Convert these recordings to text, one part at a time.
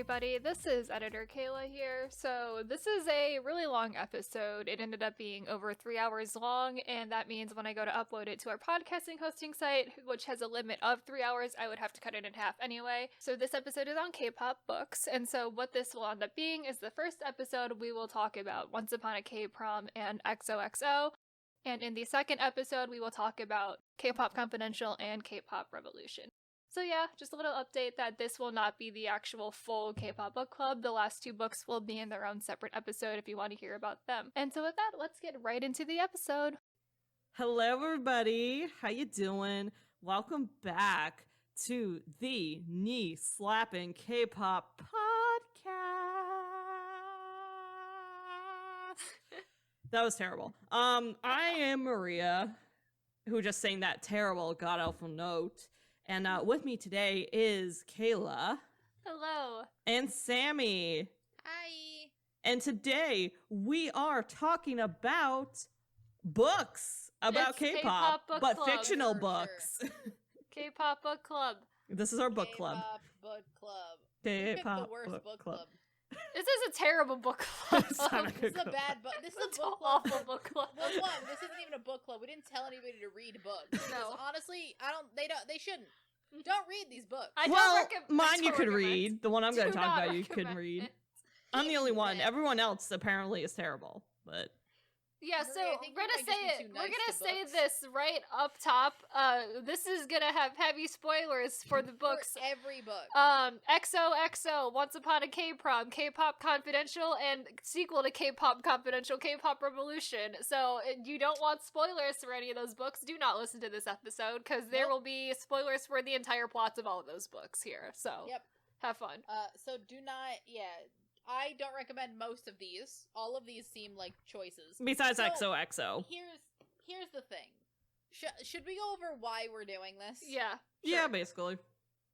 everybody. This is editor Kayla here. So this is a really long episode. It ended up being over 3 hours long, and that means when I go to upload it to our podcasting hosting site, which has a limit of 3 hours, I would have to cut it in half anyway. So this episode is on K-pop books, and so what this will end up being is the first episode we will talk about Once Upon a K-Prom and XOXO. And in the second episode, we will talk about K-Pop Confidential and K-Pop Revolution. So yeah, just a little update that this will not be the actual full Kpop Book Club. The last two books will be in their own separate episode if you want to hear about them. And so with that, let's get right into the episode. Hello everybody, how you doing? Welcome back to the knee-slapping K-pop podcast. That was terrible. I am Maria, who just sang that terrible god-awful note. And with me today is Kayla. Hello. And Sammi. Hi. And today we are talking about books about It's K-pop, K-pop book but club. fictional For books. K-Pop Book Club. This is our book club. K-pop book club. We picked the K-pop worst book club. This is a terrible book club. It's not a This good is a club. bad book. This is It's a an book club. awful book club. Well, one, this isn't even a book club. We didn't tell anybody to read books. Because No. honestly, they shouldn't. Don't read these books. I don't Well, recommend. mine you could read. The one I'm going Do to talk not about you can recommend read. it. I'm the only one. Yeah. Everyone else apparently is terrible. But Yeah, Maria, so I think we're you gonna might say just be it. too We're nice gonna to say books. this right up top. This is gonna have heavy spoilers for the books. For every book. XOXO, Once Upon a K-Prom, K-Pop Confidential, and sequel to K-Pop Confidential, K-Pop Revolution. So you don't want spoilers for any of those books, do not listen to this episode, because there Nope. will be spoilers for the entire plots of all of those books here. So Yep. have fun. So do not, I don't recommend most of these. All of these seem like choices. besides So- XOXO. Here's the thing. Should we go over why we're doing this? Yeah. Yeah, basically.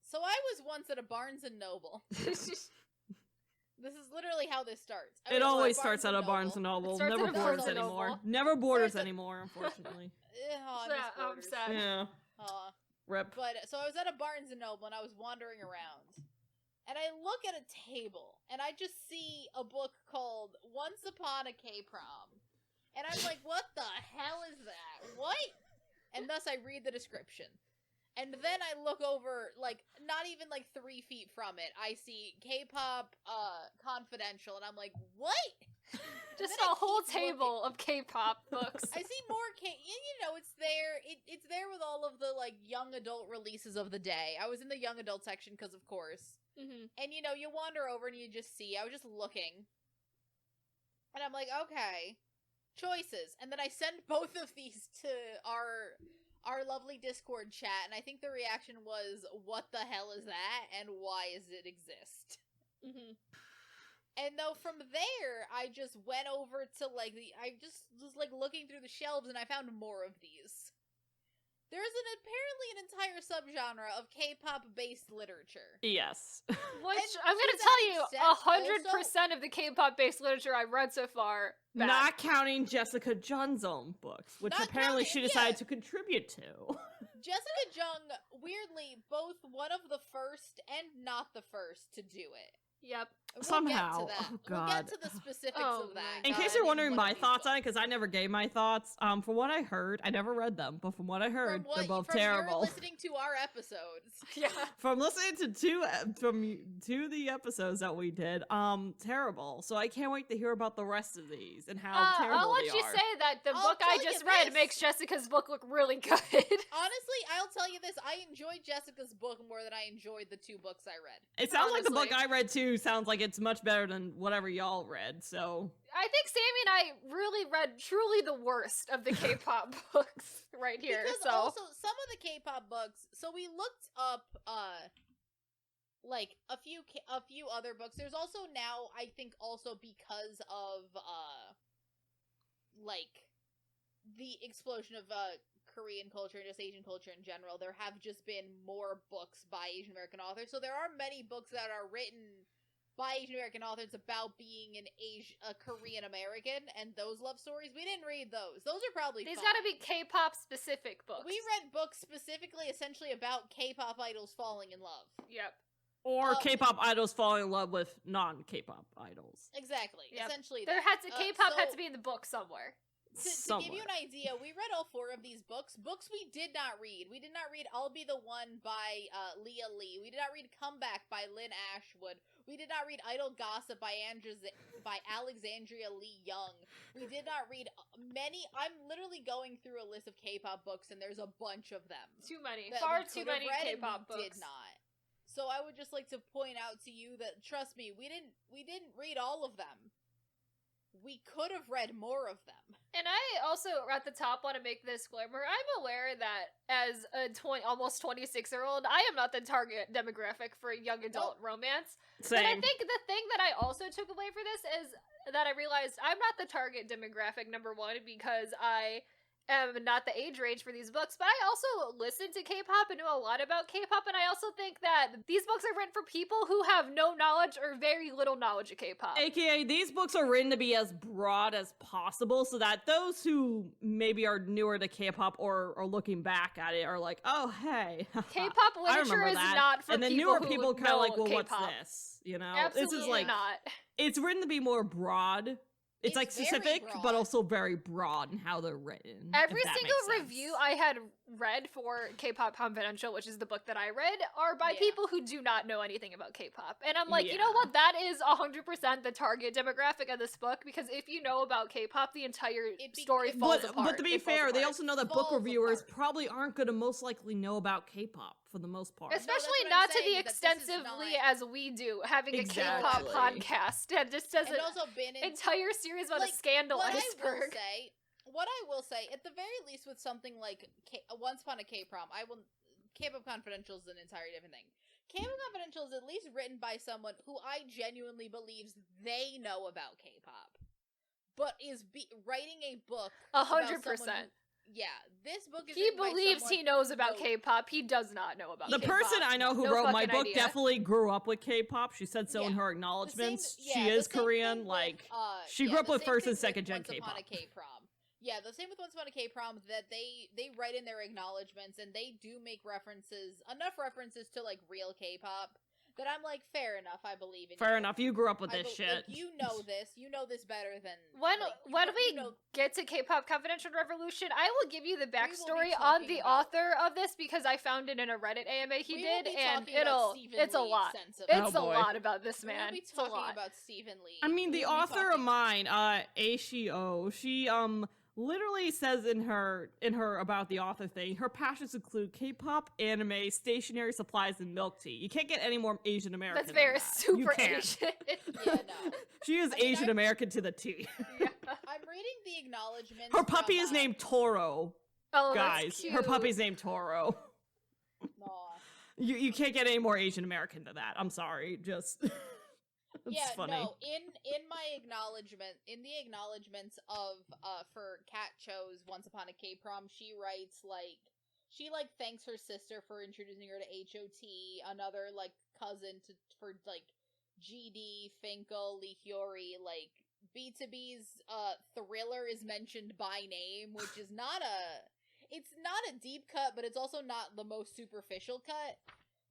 So I was once at a Barnes and Noble. This is literally how this starts. I It was always at starts at a Barnes and It Noble. starts Never at a borders Barnes and anymore. Noble. Never borders Starts at- anymore, unfortunately. I Sad, miss I'm Borders. sad. Yeah. Aw. Rip. But so I was at a Barnes and Noble and I was wandering around. And I look at a table and I just see a book called Once Upon a K-Prom. And I'm like, what the hell is that? What? And thus I read the description. And then I look over, like, not even like 3 feet from it. I see K-Pop Confidential and I'm like, what? Just then I a whole keep table of K-pop books. I see more it's there. It's there with all of the like young adult releases of the day. I was in the young adult section because of course. Mm-hmm. And you wander over and you just see. I was just looking. And I'm like, okay, choices. And then I send both of these to our lovely Discord chat and I think the reaction was, what the hell is that and why does it exist? Mm-hmm. And though from there, I just went over to I just was like looking through the shelves and I found more of these. There's apparently an entire subgenre of K-pop based literature. Yes. Which And I'm to gonna that tell you, extent, 100% of the K-pop based literature I've read so far. Bad. Not counting Jessica Jung's own books, which Not apparently counting- she decided to contribute to. Jessica Jung, weirdly, both one of the first and not the first to do it. Yep. Somehow. We'll get to that. Oh, We'll get God. to the specifics Oh, of that. my In God. case you're wondering one my of these thoughts on it, books. because I never gave my thoughts, from what I heard, I never read them, but from what I heard, From they're both from terrible. You're listening to our episodes. Yeah. From listening to two the episodes that we did, terrible. So I can't wait to hear about the rest of these and how terrible I'll let they you are. say that the I'll book I tell you just read this. makes Jessica's book look really good. Honestly, I'll tell you this. I enjoyed Jessica's book more than I enjoyed the 2 books I read. It sounds like the book honestly. I read too sounds like it's much better than whatever y'all read. So I think Sammi and I really read truly the worst of the K-pop books right here. Because So also some of the K-pop books. So we looked up like a few other books. There's also now, I think, also because of like the explosion of Korean culture and just Asian culture in general, there have just been more books by Asian American authors. So there are many books that are written by Asian American authors about being a Korean American and those love stories. We didn't read those. Those are probably these fine. gotta be K-pop specific books. We read books specifically, essentially about K-pop idols falling in love. Yep. Or K-pop idols falling in love with non-K-pop idols. Exactly. Yep. Essentially, K-pop had to be in the book somewhere. To give you an idea, we read all 4 of these books. Books we did not read. We did not read I'll Be the One by Leah Lee. We did not read Comeback by Lynn Ashwood. We did not read Idol Gossip by Alexandria Lee Young. We did not read many. I'm literally going through a list of K-pop books, and there's a bunch of them. Too many. Far too many K-pop books. Did not. So I would just like to point out to you that, trust me, we didn't read all of them. We could have read more of them. And I also, at the top, want to make this disclaimer. I'm aware that as a almost 26-year-old, I am not the target demographic for young adult romance. Same. But I think the thing that I also took away for this is that I realized I'm not the target demographic, number one, because I am not the age range for these books, but I also listen to K-pop and know a lot about K-pop, and I also think that these books are written for people who have no knowledge or very little knowledge of K-pop. AKA, these books are written to be as broad as possible so that those who maybe are newer to K-pop or are looking back at it are like, oh, hey. K-pop literature is not for people. And then newer people kind of like, well, K-pop. what's this? You know? Absolutely this is like, not. It's written to be more broad. It's like specific, but also very broad in how they're written. Every single review I had read for K-Pop Confidential, which is the book that I read, are by people who do not know anything about K-pop. And I'm like, you know what? That is 100% the target demographic of this book, because if you know about K-pop, the entire story falls apart. But to be fair, they also know that book reviewers probably aren't going to most likely know about K-pop for the most part. Especially not to the extensively as we do, having a K-pop podcast that just does an entire series about a scandal iceberg. What I will say, at the very least with something like Once Upon a K-Prom, K-Pop Confidential is an entirely different thing. K-Pop Confidential is at least written by someone who I genuinely believes they know about K-pop, but is writing a book 100%. Yeah, this book is. He believes he knows about K-pop. He does not know about the K-pop. person I know who wrote my book definitely grew up with K-pop. She said so in her acknowledgments. She is Korean. Like she grew up with first and second gen K-pop. Yeah, the same with Once Upon a K-Prom, that they write in their acknowledgments and they do make enough references to like real K-pop. That I'm like, fair enough, I believe in you. Fair enough, you grew up with this shit. Like, you know this better than... When we get to K-Pop Confidential Revolution, I will give you the backstory on the author of this, because I found it in a Reddit AMA he did, and it's a lot. It's a lot about this man. We'll be talking about Stephen Lee. I mean, the author of mine, Axie Oh, she, literally says in her about the author thing, her passions include K-pop, anime, stationery supplies, and milk tea. You can't get any more Asian American. That's very super Asian. Yeah, no. She is Asian American to the T. Yeah. I'm reading the acknowledgments. Her puppy is named Toro. Oh, guys, that's cute. Her puppy's named Toro. No. You can't get any more Asian American than that. I'm sorry, just. Yeah, funny. No. In the acknowledgments of for Kat Cho's Once Upon a K-Prom, she writes she thanks her sister for introducing her to HOT, another cousin for GD, Finkel, Lee Hyori, B2B's Thriller is mentioned by name, which is not a deep cut, but it's also not the most superficial cut.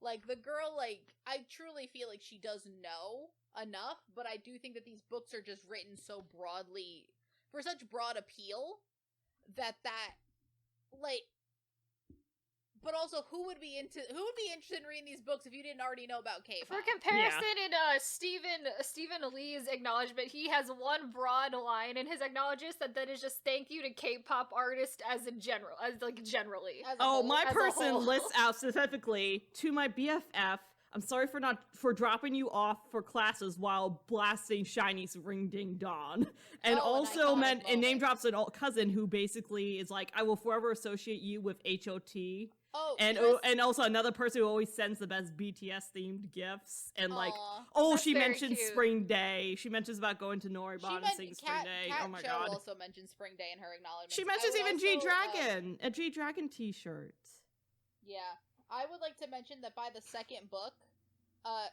The girl, I truly feel like she does know enough, but I do think that these books are just written so broadly, for such broad appeal, that but also, who would be interested in reading these books if you didn't already know about K-pop? For comparison, in Stephen Lee's acknowledgement, he has one broad line in his acknowledgments that is just thank you to K-pop artists generally. My person lists out specifically to my BFF. I'm sorry for dropping you off for classes while blasting Shiny's Ring Ding Dong. And and name drops an old cousin who basically is like, I will forever associate you with HOT. And also another person who always sends the best BTS themed gifts. And she mentioned cute. Spring Day. She mentions about going to Noribon and singing Spring Day. Kat Oh my Cho god. also mentioned Spring Day in her acknowledgments. She mentions even G-Dragon. A G-Dragon t-shirt. Yeah. I would like to mention that by the second book,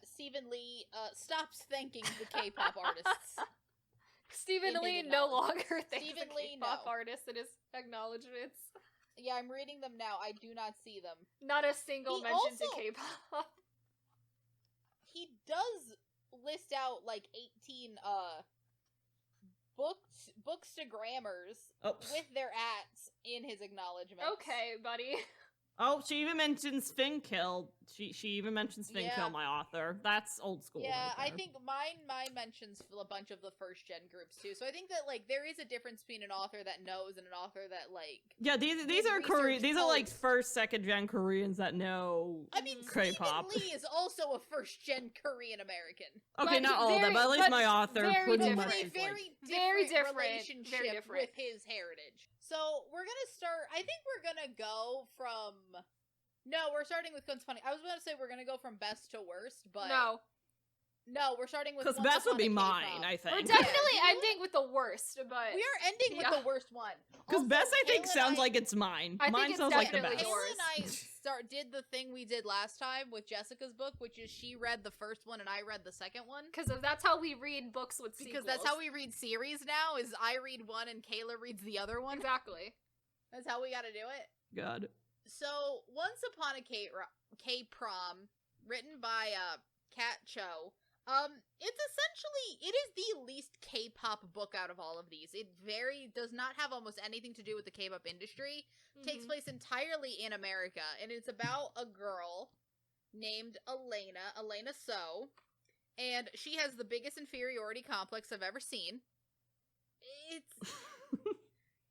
Stephen Lee stops thanking the K-pop artists. Stephen Lee no longer thanks the K-pop artists in his acknowledgments. Yeah, I'm reading them now. I do not see them. Not a single mention to K-pop. he does list out like 18 bookstagrammers with their ats in his acknowledgments. Okay, buddy. Oh, she even mentions Finkill. She even mentions Finkill, my author. That's old school. Yeah, right I think mine mentions a bunch of the first gen groups too. So I think that like there is a difference between an author that knows and an author that like. Yeah, these are Korean. These are like first, second gen Koreans that know. I mean, K-pop. Stephen Lee is also a first gen Korean American. Okay, not all of them, but at least my author pretty much a very different relationship with his heritage. So we're gonna start. I think we're gonna go from. No, we're starting with Once Upon A. I was going to say we're gonna go from best to worst, but no, we're starting with because best would be mine. I think we're definitely ending with the worst, but we are ending with the worst one. Because best, I think, sounds like it's mine. Mine sounds like the best. Kayla and I did the thing we did last time with Jessica's book, which is she read the first one and I read the second one. Because that's how we read books with sequels. Because that's how we read series now. Is I read one and Kayla reads the other one. Exactly. That's how we got to do it. God. So, Once Upon a K-Prom, written by Kat Cho, it's essentially, it is the least K-pop book out of all of these. It does not have almost anything to do with the K-pop industry. Takes place entirely in America, and it's about a girl named Elena So, and she has the biggest inferiority complex I've ever seen.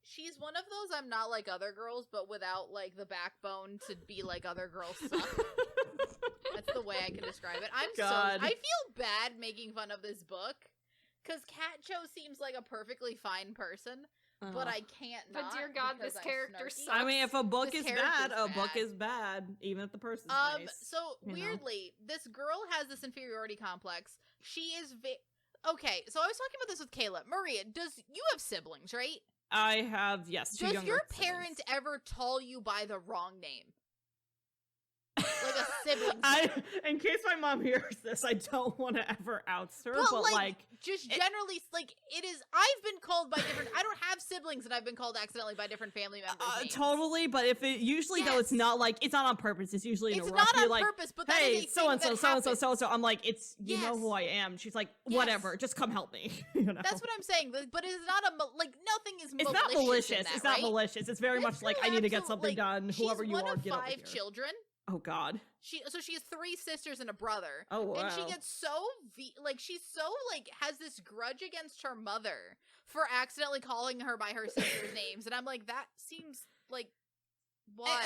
She's one of those I'm not like other girls, but without, like, the backbone to be like other girls suck. That's the way I can describe it. I feel bad making fun of this book, because Kat Cho seems like a perfectly fine person, but I can't not. But dear God, this character sucks. I mean, if a book is bad, a book is bad, even if the person's nice. So, weirdly, this girl has this inferiority complex. She is okay, so I was talking about this with Kayla. Maria, you have siblings, right? I have, yes. Does your parent ever call you by the wrong name? Like a sibling. In case my mom hears this, I don't want to ever out her, but like just generally, like, it is. I've been called by different. I don't have siblings, and I've been called accidentally by different family members. Totally, but if it usually though, it's not like it's not on purpose. It's usually it's not on purpose. But hey, so and so. I'm like, it's you know who I am. She's like, whatever, just come help me. You know? That's what I'm saying. But it's not nothing is. It's not malicious. It's not malicious. It's very much like I need to get something done. Whoever you are, get over here. She's one of 5 children. Oh God. She has 3 sisters and a brother. Oh wow. And she gets she's so has this grudge against her mother for accidentally calling her by her sister's names, and I'm like, that seems like why?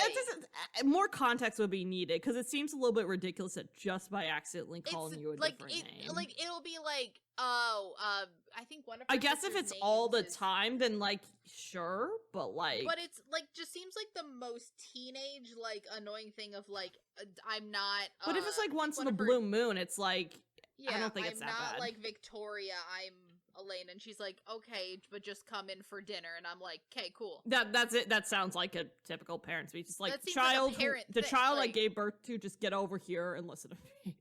More context would be needed because it seems a little bit ridiculous that just by accidentally calling you a different name. Like it'll be like, I think one of. I guess if it's all the time, then like sure, but it's like just seems like the most teenage annoying thing of like I'm not. But if it's like once in a blue moon, it's like I don't think it's that bad. I'm not like Victoria. I'm Elaine, and she's like, okay, but just come in for dinner, and I'm like, okay, cool. That's it. That sounds like a typical parent speech. It's like the child I gave birth to, just get over here and listen to me.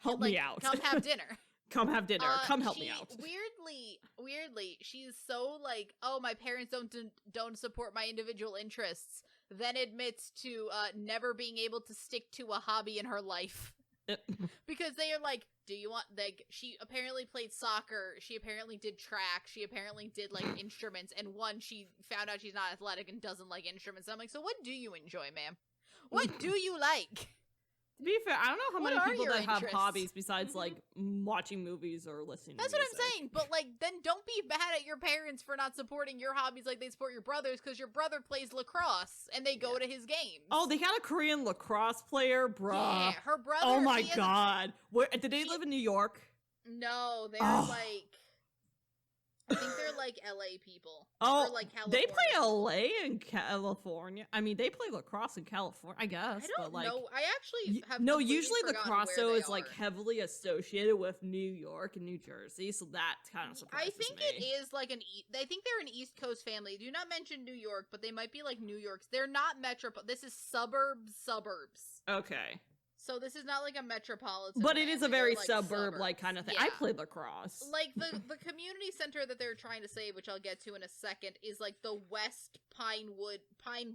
Help me out. Come have dinner. Come have dinner. Come help me out. Weirdly, she's so like, oh, my parents don't support my individual interests. Then admits to never being able to stick to a hobby in her life. Because they are like, do you want, she apparently played soccer, she apparently did track, she apparently did instruments, and she found out she's not athletic and doesn't like instruments. I'm like, so what do you enjoy, ma'am? What do you like? To be fair, I don't know how many people that have hobbies besides watching movies or listening to music. That's what I'm saying, but then don't be mad at your parents for not supporting your hobbies like they support your brothers, because your brother plays lacrosse and they go to his games. Oh, they had a Korean lacrosse player, bruh. Yeah, her brother. Oh my God. Did they live in New York? No, they're I think they're LA people. Oh, or California. They play LA in California. I mean, they play lacrosse in California, I guess. I don't know. I actually have usually lacrosse though is heavily associated with New York and New Jersey, so that kind of surprises me. I think it is I think they're an East Coast family. Do not mention New York, but they might be New York's. They're not this is suburbs. Okay. So this is not a metropolitan. But it is a very suburb kind of thing. Yeah. I played lacrosse. The community center that they're trying to save, which I'll get to in a second, is the West Pine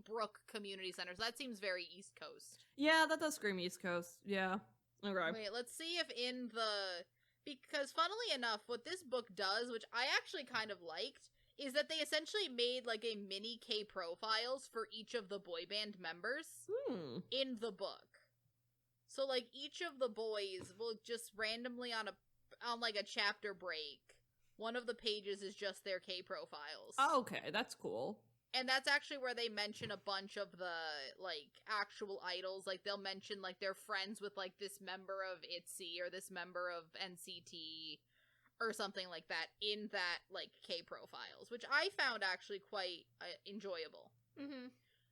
Brook Community Center. So that seems very East Coast. Yeah, that does scream East Coast. Yeah. Okay. Wait, let's see if in the... Because funnily enough, what this book does, which I actually kind of liked, is that they essentially made like a mini K-profiles for each of the boy band members in the book. So like each of the boys will just randomly on like a chapter break, one of the pages is just their K-profiles. Oh, okay, that's cool. And that's actually where they mention a bunch of the, like, actual idols. Like, they'll mention, like, they're friends with, like, this member of ITZY or this member of NCT or something like that in that, like, K-profiles, which I found actually quite enjoyable. Mm-hmm.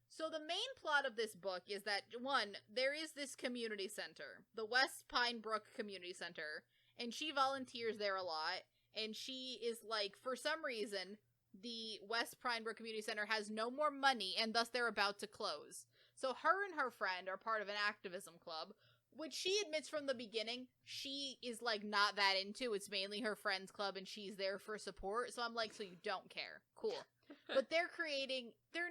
So the main plot of this book is that, one, there is this community center, the West Pine Brook Community Center, and she volunteers there a lot, and she is, like, for some reason... the West Pine Brook Community Center has no more money, and thus they're about to close. So her and her friend are part of an activism club, which she admits from the beginning she is, like, not that into. It's mainly her friend's club, and she's there for support. So I'm like, so you don't care. Cool. But they're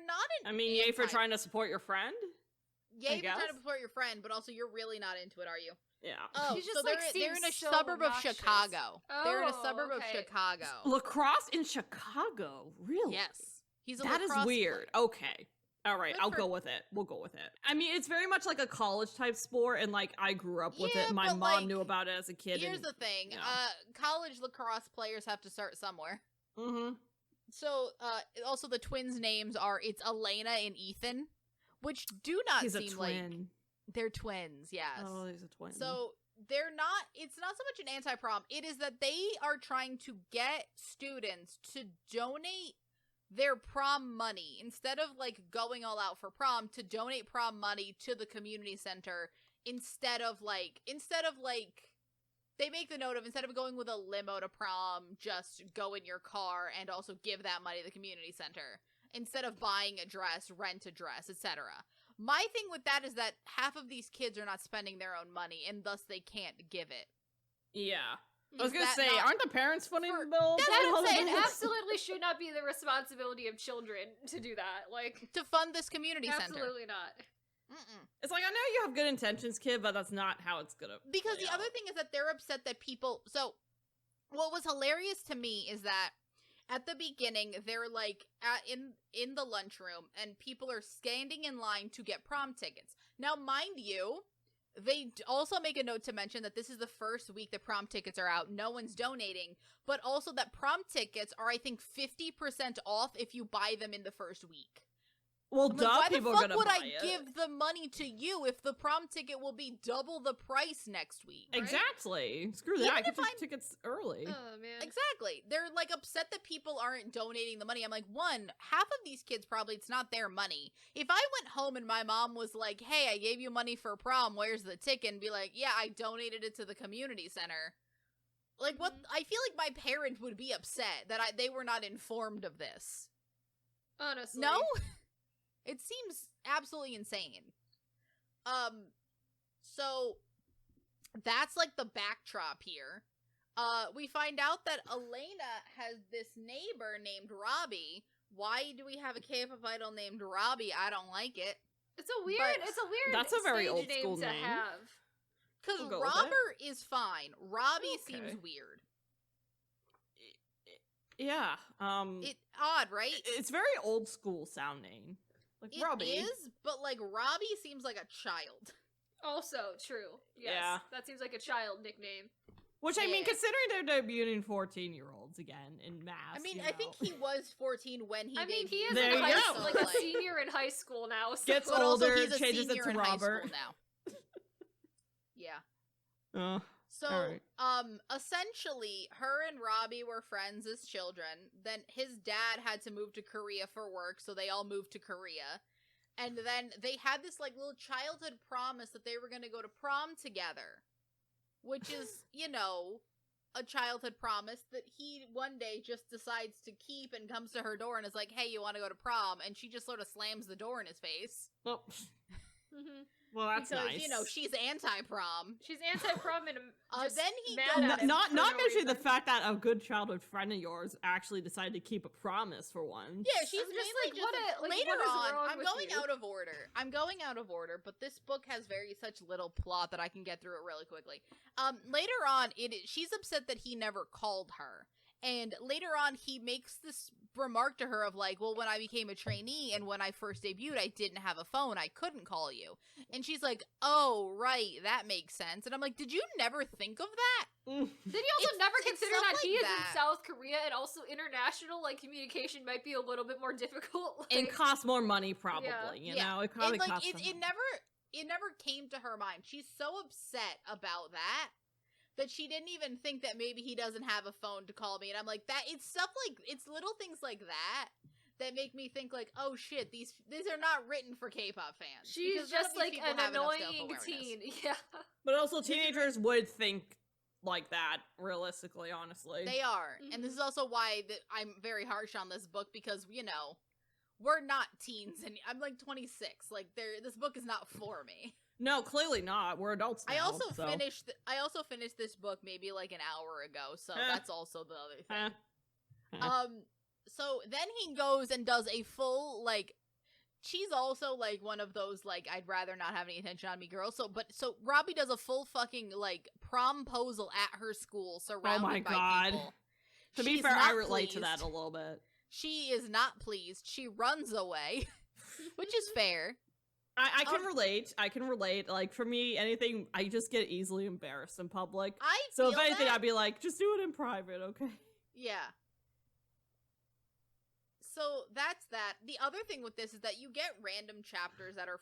not an I mean, yay for trying to support your friend? Yay for trying to support your friend, but also you're really not into it, are you? Yeah. Oh, She's just, so like, they're in a seems so suburb of obnoxious. Chicago. They're in a Oh, suburb of okay. Chicago. Lacrosse in Chicago? Really? Yes. He's a That is lacrosse weird. player. Okay. All right, Good I'll for- go with it. We'll go with it. I mean, it's very much like a college type sport, and like I grew up with Yeah, it. My but, mom like, knew about it as a kid. Here's and, the thing. you know. College lacrosse players have to start somewhere. Mm-hmm. So, also the twins' names are, it's Elena and Ethan, which do not He's seem a like... twin. They're twins, yes. Oh, he's a twin. So, it's not so much an anti-prom, it is that they are trying to get students to donate their prom money, instead of, like, going all out for prom, to donate prom money to the community center, instead of, they make the note of, instead of going with a limo to prom, just go in your car and also give that money to the community center. Instead of buying a dress, rent a dress, etc. My thing with that is that half of these kids are not spending their own money, and thus they can't give it. yeah. I was Is gonna that say, not- aren't the parents footing for- the bill? That's for what all I'm of saying, It this? absolutely should not be the responsibility of children to do that. Like, To fund this community center. absolutely not. Mm-mm. It's like, I know you have good intentions, kid, but that's not how it's gonna Because play the other out. thing is that they're upset that people... So, what was hilarious to me is that at the beginning, they're, like, in the lunchroom, and people are standing in line to get prom tickets. Now, mind you, they also make a note to mention that this is the first week that prom tickets are out. No one's donating. But also that prom tickets are, I think, 50% off if you buy them in the first week. Well, I'm duh, like, why the people are fuck gonna would buy I it. give the money to you if the prom ticket will be double the price next week? Right? Exactly. Screw Even that. if Get your I'm- tickets early. Oh, man. Exactly. They're, like, upset that people aren't donating the money. I'm like, one, half of these kids probably, it's not their money. If I went home and my mom was like, hey, I gave you money for prom, where's the ticket? And be like, yeah, I donated it to the community center. Like, what? I feel like my parent would be upset that they were not informed of this. Honestly. No? It seems absolutely insane. So that's like the backdrop here. We find out that Elena has this neighbor named Robbie. Why do we have a K-pop idol named Robbie? I don't like it. It's a weird, But that's a very stage old name school to name. have. Because We'll go with it. Robert is fine. Robbie Okay. seems weird. Yeah. Odd, right? It's very old school sounding. Like It Robbie. is, but like Robbie seems like a child. Also true. Yes. Yeah. That seems like a child nickname. Which, I mean, Yeah. considering they're debuting 14-year-olds again in mass. I mean, you I think know. he was 14 when he I mean, he debuted. is There in you high go. school, like a senior in high school now. So. Gets But also, older, he's a changes it senior to in Robert. high school now. Yeah. So, Alright. essentially, her and Robbie were friends as children. Then his dad had to move to Korea for work, so they all moved to Korea. And then they had this, like, little childhood promise that they were going to go to prom together. Which is, you know, a childhood promise that he one day just decides to keep and comes to her door and is like, hey, you want to go to prom? And she just sort of slams the door in his face. Well, Well, that's because, nice. you know, she's anti-prom. She's anti-prom and just then he mad goes- at him not for no mentioning the reason. fact that a good childhood friend of yours actually decided to keep a promise for once. Yeah, she's I'm just mainly like, later what is on. wrong I'm with going you? out of order. But this book has such little plot that I can get through it really quickly. Later on, she's upset that he never called her. And later on, he makes this remark to her of like, well, when I became a trainee and when I first debuted, I didn't have a phone. I couldn't call you. And she's like, oh, right. That makes sense. And I'm like, did you never think of that? Did he also never it's consider stuff that like he is that. in South Korea and also international communication might be a little bit more difficult? And costs more money, probably. Yeah. You know, it probably costs. It never came to her mind. She's so upset about that she didn't even think that maybe he doesn't have a phone to call me. And I'm like, it's little things like that make me think like, oh shit, these are not written for K-pop fans. She's because none of just these like people an have enough annoying self-awareness. teen. Yeah. But also, teenagers would think like that, realistically, honestly. They are. And this is also why I'm very harsh on this book because, you know, we're not teens and I'm like 26. Like this book is not for me. No, clearly not. We're adults now. I also finished this book maybe like an hour ago, so that's also the other thing. So then he goes and does a full she's also like one of those like I'd rather not have any attention on me girls. So Robbie does a full fucking like promposal at her school surrounded by people. To be fair, I relate to that a little bit. She is not pleased. She runs away, which is fair. I can relate. I can relate. Like, for me, anything, I just get easily embarrassed in public. So if anything, I'd be like, just do it in private, okay? Yeah. So that's that. The other thing with this is that you get random chapters that are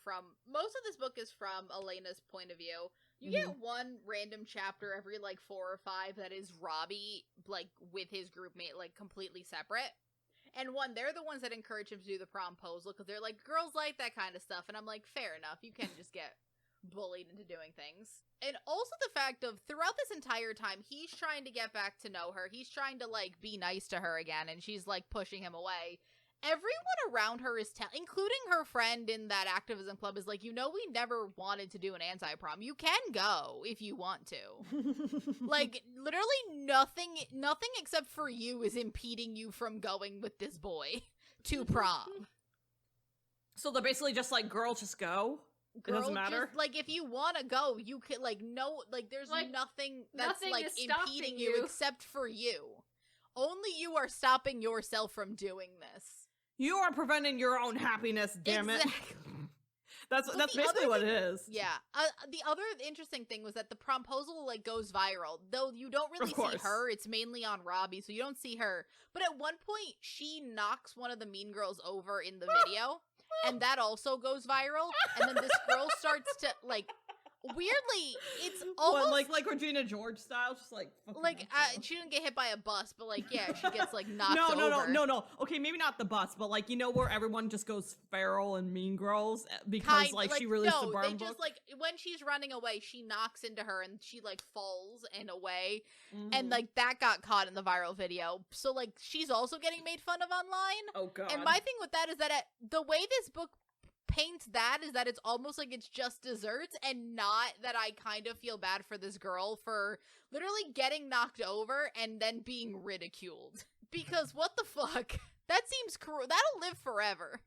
most of this book is from Elena's point of view. You get one random chapter every 4 or 5 that is Robbie, with his group mate, completely separate. And they're the ones that encourage him to do the promposal because they're like, girls like that kind of stuff. And I'm like, fair enough. You can just get bullied into doing things. And also the fact of throughout this entire time, he's trying to get back to know her. He's trying to be nice to her again. And she's pushing him away. Everyone around her is including her friend in that activism club is like, we never wanted to do an anti-prom. You can go if you want to. Literally nothing except for you is impeding you from going with this boy to prom. So they're basically just like, girl, just go? It doesn't matter? Just, if you want to go, you could, there's nothing that's, impeding you except for you. Only you are stopping yourself from doing this. You are preventing your own happiness, damn it. That's basically what it is. Yeah. The other interesting thing was that the promposal goes viral. Though you don't really see her, it's mainly on Robbie, so you don't see her. But at one point, she knocks one of the mean girls over in the video, and that also goes viral. And then this girl starts to weirdly, it's almost like Regina George style, just she didn't get hit by a bus, but yeah, she gets knocked over. No. Okay, maybe not the bus, but where everyone just goes feral and mean girls because she released the Barn book. When she's running away, she knocks into her and she falls and away, and that got caught in the viral video. So she's also getting made fun of online. Oh god. And my thing with that is that the way this book paints that is that it's almost like it's just desserts and not that I kind of feel bad for this girl for literally getting knocked over and then being ridiculed. Because what the fuck? That seems cruel. That'll live forever.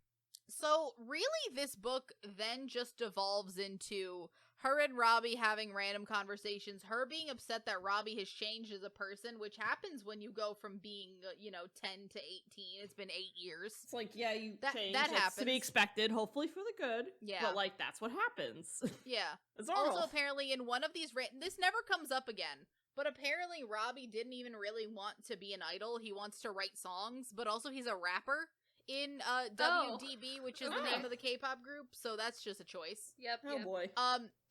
So really this book then just devolves into her and Robbie having random conversations, her being upset that Robbie has changed as a person, which happens when you go from being, 10 to 18. It's been 8 years. It's you changed. That happens. To be expected, hopefully for the good. Yeah. But, that's what happens. Yeah. It's normal. Also, apparently, in one of these, this never comes up again, but apparently Robbie didn't even really want to be an idol. He wants to write songs, but also he's a rapper in WDB, which is the name of the K-pop group, so that's just a choice. Yep. Oh boy.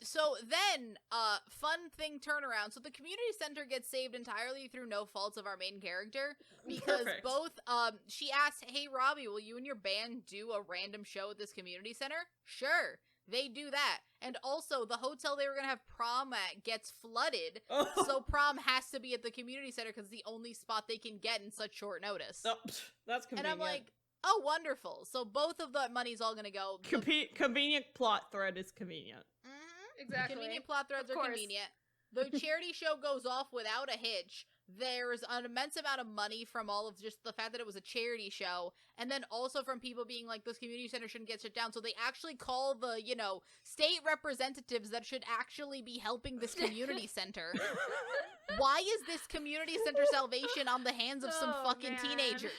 So then, fun thing turnaround. So the community center gets saved entirely through no faults of our main character, because both, she asked, hey Robbie, will you and your band do a random show at this community center? Sure. They do that. And also, the hotel they were gonna have prom at gets flooded, so prom has to be at the community center because it's the only spot they can get in such short notice. Oh, that's convenient. And I'm like, Oh, wonderful. So both of the money's all gonna go. Convenient plot thread is convenient. Mm-hmm. Exactly. Convenient plot threads Of are course. convenient. The charity show goes off without a hitch. There's an immense amount of money from all of just the fact that it was a charity show, and then also from people being like, this community center shouldn't get shut down, so they actually call the, state representatives that should actually be helping this community center. Why is this community center salvation on the hands of some fucking teenagers?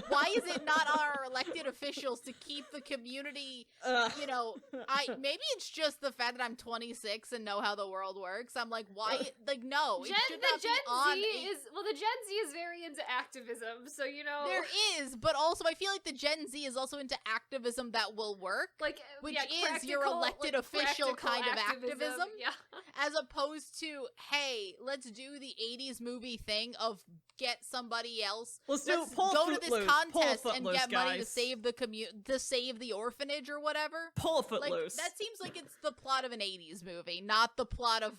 Why is it not our elected officials to keep the community, maybe it's just the fact that I'm 26 and know how the world works. I'm like, why? Like, no, it should not be on. The Gen Z is very into activism, so there is, but also I feel like the Gen Z is also into activism that will work, which is your elected official kind of activism, as opposed to, hey, let's do the 80s movie thing of get somebody else. Let's go to this contest and get money to save the to save the orphanage or whatever. Pull a Footloose. That seems like it's the plot of an 80s movie, not the plot of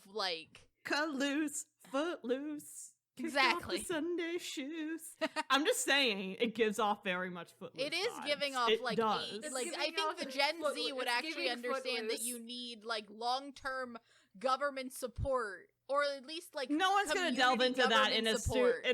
Cut loose, Footloose. Exactly. Off the Sunday shoes. I'm just saying, it gives off very much Footloose. It is vibes. giving off it I think the Gen Z would actually understand that you need long-term government support, or at least no one's gonna delve into that in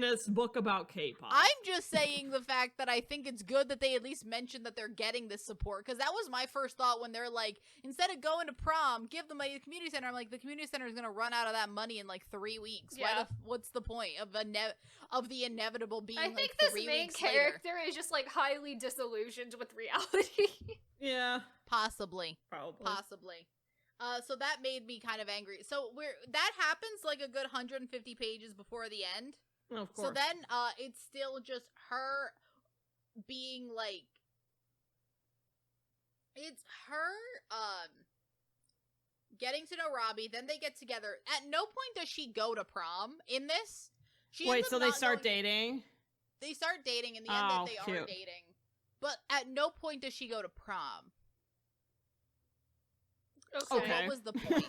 a book about K-pop. I'm just saying the fact that I think it's good that they at least mention that they're getting this support, because that was my first thought when they're like, instead of going to prom, give them money to the community center. I'm like, the community center is gonna run out of that money in 3 weeks. Yeah. What's the point of the inevitable being? I think this main character is just highly disillusioned with reality. Yeah, possibly. Probably. So that made me kind of angry. So that happens a good 150 pages before the end. Oh, of course. So then it's still just her being it's her getting to know Robbie, then they get together. At no point does she go to prom in this. Wait, so they start dating? They start dating in the end, that they are dating. But at no point does she go to prom. Okay. What was the point?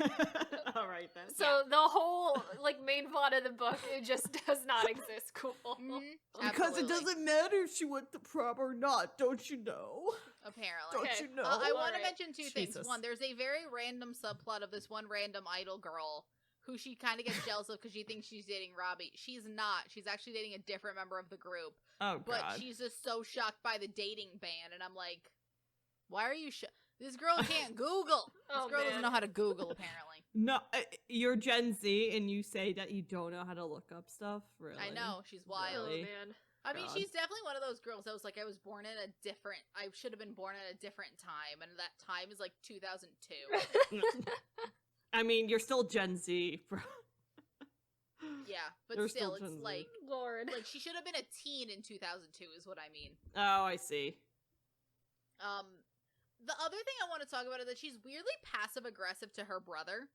All right, then. So the whole, main plot of the book, it just does not exist. Cool. Mm-hmm. Because it doesn't matter if she went to prom or not, don't you know? Apparently. Don't you know? I want to mention two things. Jesus. One, there's a very random subplot of this one random idol girl who she kind of gets jealous of because she thinks she's dating Robbie. She's not. She's actually dating a different member of the group. Oh, but God. she's just so shocked by the dating ban, and I'm like, why are you This girl can't Google. This girl doesn't know how to Google, apparently. No, you're Gen Z and you say that you don't know how to look up stuff? Really? I know, she's wild. Really? Oh, man. I mean, she's definitely one of those girls that was like, I should have been born at a different time, and that time is 2002. I mean, you're still Gen Z, bro. Yeah, but You're still, Gen it's Z. Lord. she should have been a teen in 2002 is what I mean. Oh, I see. The other thing I want to talk about is that she's weirdly passive-aggressive to her brother.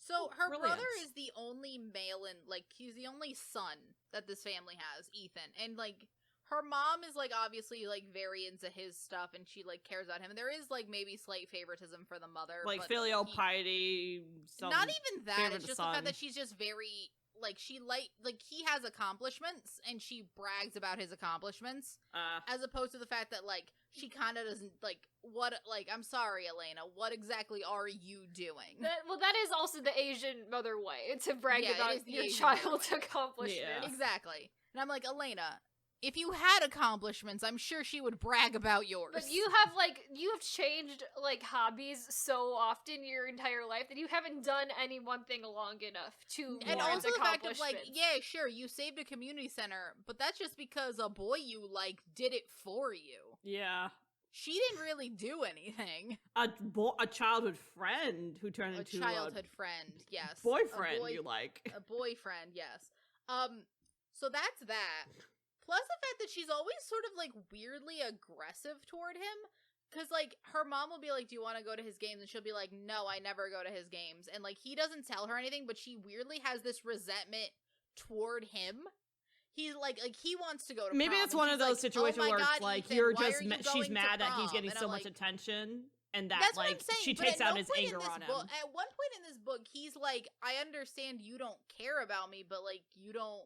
So her brother is the only male and, he's the only son that this family has, Ethan. And, her mom is, obviously, very into his stuff, and she, cares about him. And there is, maybe slight favoritism for the mother. Filial piety. Not even that. It's just son. the fact that she's just very... he has accomplishments, and she brags about his accomplishments, as opposed to the fact that, she kind of doesn't, I'm sorry, Elena, what exactly are you doing? That is also the Asian mother way, to brag about your Asian child's accomplishments. Yeah. Exactly. And I'm like, Elena, if you had accomplishments, I'm sure she would brag about yours. But you have changed, hobbies so often your entire life that you haven't done any one thing long enough to And warrant also the fact of, accomplishments. yeah, sure, you saved a community center, but that's just because a boy you did it for you. Yeah. She didn't really do anything. A childhood friend who turned into a childhood friend, yes. Boyfriend, you like. A boyfriend, yes. So that's that. Plus the fact that she's always sort of, weirdly aggressive toward him. Because, her mom will be like, do you want to go to his games? And she'll be like, no, I never go to his games. And, he doesn't tell her anything, but she weirdly has this resentment toward him. He's, he wants to go to Maybe prom, it's one of those situations where it's Ethan, you're why just, are you she's going mad to that he's prom? getting And so I'm much attention. And that, that's what I'm saying, she but takes at out no his point in anger this on him. At one point in this book, he's like, I understand you don't care about me, but, you don't,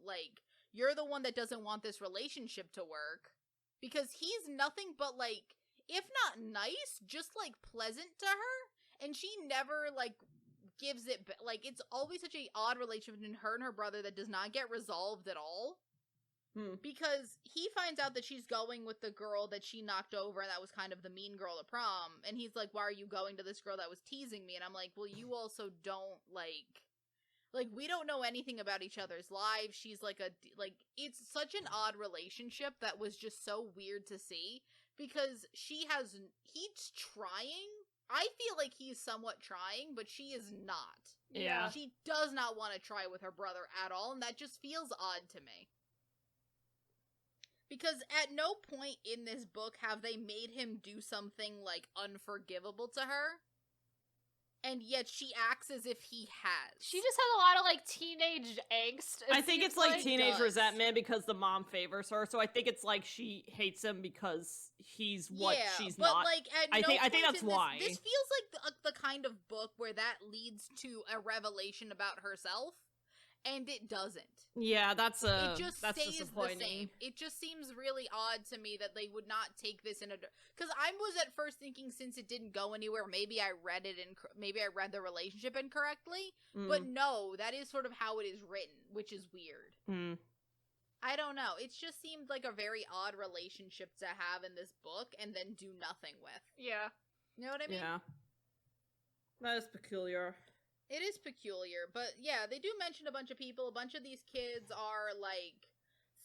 you're the one that doesn't want this relationship to work. because he's nothing but, like, if not nice, just, like, pleasant to her, and she never, like, gives it, like, it's always such a odd relationship between her and her brother that does not get resolved at all. Because he finds out that she's going with the girl that she knocked over, and that was kind of the mean girl at prom, and he's like, why are you going to this girl that was teasing me? And I'm like, well, you also don't, like, we don't know anything about each other's lives. She's like it's such an odd relationship that was just so weird to see, because he's trying. I feel like he's somewhat trying, but she is not. Yeah. She does not want to try with her brother at all, and that just feels odd to me. Because at no point in this book have they made him do something, like, unforgivable to her. And yet she acts as if he has. She just has a lot of, like, teenage angst. I think it's, like, teenage does. resentment because the mom favors her. So I think it's, like, she hates him because he's what she's but, not. Like, at I no think point that's in why. This feels like the kind of book where that leads to a revelation about herself. And it doesn't. Yeah, that's it just stays disappointing. The same. It just seems really odd to me that they would not take this in a, because I was at first thinking, since it didn't go anywhere, maybe I read the relationship incorrectly. But no, that is sort of how it is written, which is weird. I don't know. It just seemed like a very odd relationship to have in this book and then do nothing with. Yeah. You know what I mean? Yeah. That is peculiar. It is peculiar, but yeah, they do mention a bunch of people. A bunch of these kids are, like,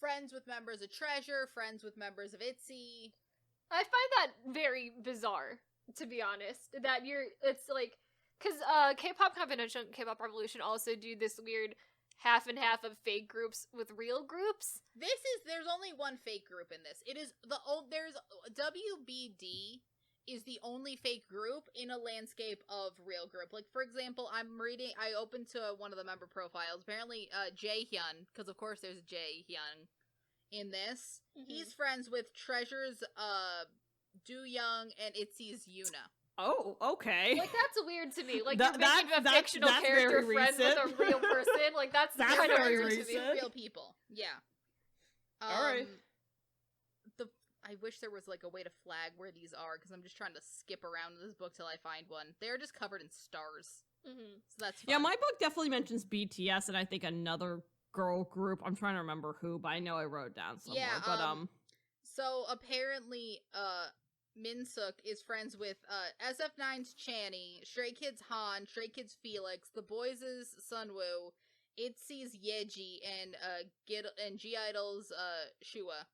friends with members of Treasure, friends with members of ITZY. I find that very bizarre, to be honest. That it's like, because K-Pop Confidential and K-Pop Revolution also do this weird half and half of fake groups with real groups. There's only one fake group in this. It is there's WBD is the only fake group in a landscape of real group. Like, for example, I opened to one of the member profiles. Apparently, Jaehyun, because of course there's Jaehyun in this. He's friends with Treasure's, Do-young and ITZY's Yuna. Oh, okay. Like, that's weird to me. Like, That- you're making that- a fictional that's character very friends with a recent. real person. Like, that's That's kind of very weird to recent. me. Real people. Yeah. Alright. I wish there was, like, a way to flag where these are, because I'm just trying to skip around in this book till I find one. They're just covered in stars. So that's fun. Yeah, my book definitely mentions BTS and I think another girl group. I'm trying to remember who, but I know I wrote it down somewhere. Yeah, but So, apparently, Minsuk is friends with, SF9's Channy, Stray Kids Han, Stray Kids Felix, The Boys' Sunwoo, ITZY's Yeji, and G-Idol's, Shua.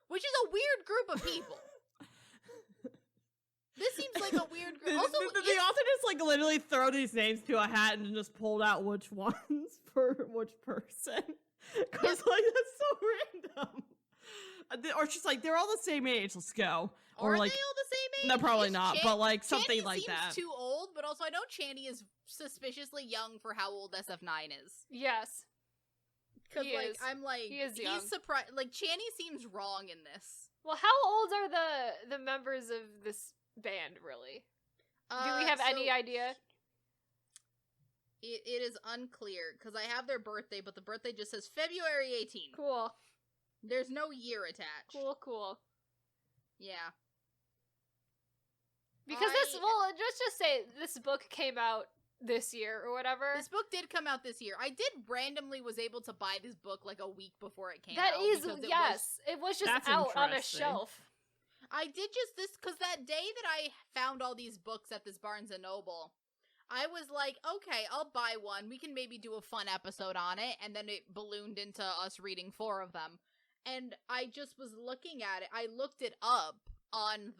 Which is a weird group of people. This seems like a weird group. Also, the author just, like, literally throw these names to a hat and just pulled out which ones for which person. Because, like, that's so random. Or she's like, they're all the same age, let's go. Or, are like, they all the same age? no, probably not, but, like, something Channy like seems that. too old, but also I know Channy is suspiciously young for how old SF9 is. Yes. Because, He like, is. I'm like, He is young. he's surprised. Like, Channy seems wrong in this. Well, how old are the members of this band, really? Do we have any idea? It is unclear, because I have their birthday, but the birthday just says February 18th. Cool. There's no year attached. Cool. Yeah. Because let's just say this book came out this year or whatever. This book did come out this year. I did randomly was able to buy this book like a week before it came That out. is, yes. It was just That's out on a interesting. shelf. I did just this, because that day that I found all these books at this Barnes & Noble, I was like, okay, I'll buy one. We can maybe do a fun episode on it. And then it ballooned into us reading 4 of them. And I just was looking at it. I looked it up on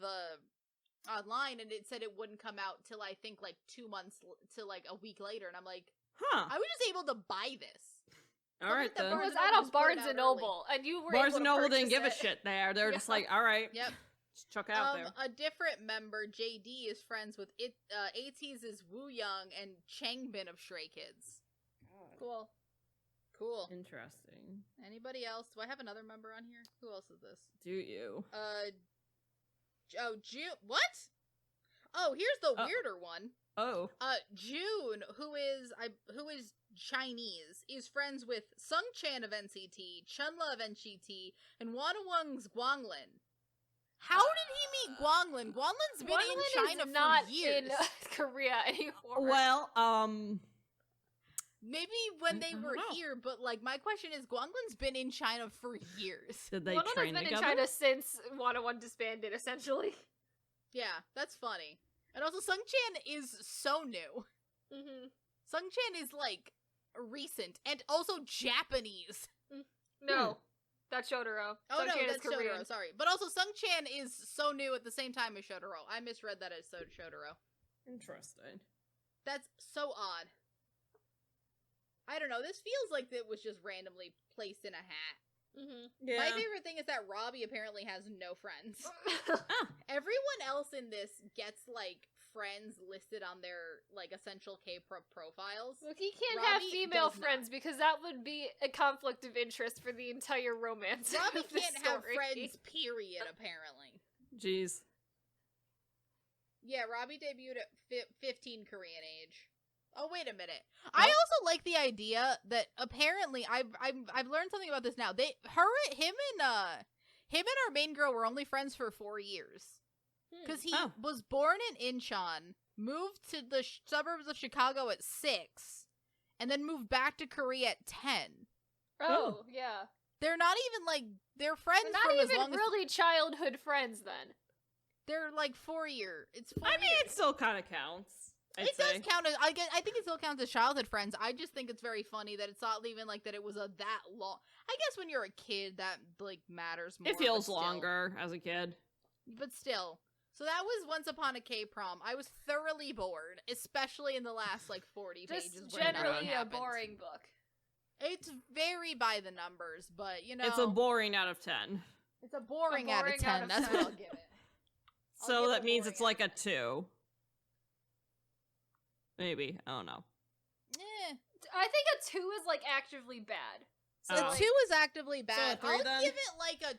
online, and it said it wouldn't come out till I think like 2 months to like a week later. And I'm like, Huh. I was just able to buy this. Alright, that then. It was Barnes & at Noble a just put it Barnes out and Noble, and you were Barnes able and to Noble didn't purchase give a it. shit there. They're just like, alright. Yep. Just chuck it out there. A different member, JD, is friends with ATEEZ's Woo Young and Changbin of Stray Kids. Cool. Cool. Interesting. Anybody else? Do I have another member on here? Who else is this? Do you? What? Oh, here's the weirder one. Oh. June, who is Chinese, is friends with Sung Chan of NCT, Chunla of NCT, and Wanawang's Guanglin. How did he meet Guanglin? Guanglin's been in China not for years. in Korea anymore. Well, maybe when they were here, but like my question is, Guanglин's been in China for years. Did they Guanglin train has been together? in China since 101 disbanded, essentially. Yeah, that's funny. And also, Sung Chan is so new. Mm-hmm. Sung Chan is like recent and also Japanese. No, that's Shotaro. Oh Sung no, Chan that's is Korean. Shotaro. Sorry, but also Sung Chan is so new at the same time as Shotaro. I misread that as Shotaro. Interesting. That's so odd. I don't know. This feels like it was just randomly placed in a hat. Mm-hmm. Yeah. My favorite thing is that Robbie apparently has no friends. Everyone else in this gets like friends listed on their like essential K-pop profiles. Look, he can't Robbie have female does not. friends because that would be a conflict of interest for the entire romance. Robbie of the can't have story. friends, period, apparently. Jeez. Yeah, Robbie debuted at 15 Korean age. Oh, wait a minute. I also like the idea that apparently I've learned something about this now. Him and our main girl were only friends for 4 years. Because he was born in Incheon, moved to the suburbs of Chicago at 6, and then moved back to Korea at 10. Oh, yeah. They're not even like they're friends They're from not as even long really childhood friends then. they're like 4 year. It's 4 I mean, years. it still kind of counts. It does count as I think it still counts as childhood friends. I just think it's very funny that it's not even like that it was a that long. I guess when you're a kid that like matters more. It feels but still. longer as a kid. But still. So that was Once Upon a K-Prom. I was thoroughly bored, especially in the last like 40 pages. Just where nothing generally a happened. boring book. It's very by the numbers, but you know. It's a boring out of 10. It's a boring, A out of boring 10. out of That's 10. what I'll give it. I'll So give that it means boring it's out like of a 2. Maybe. I don't know. I think a 2 is like actively bad. So a 2 is actively bad. So a 3 I'll then? give it like a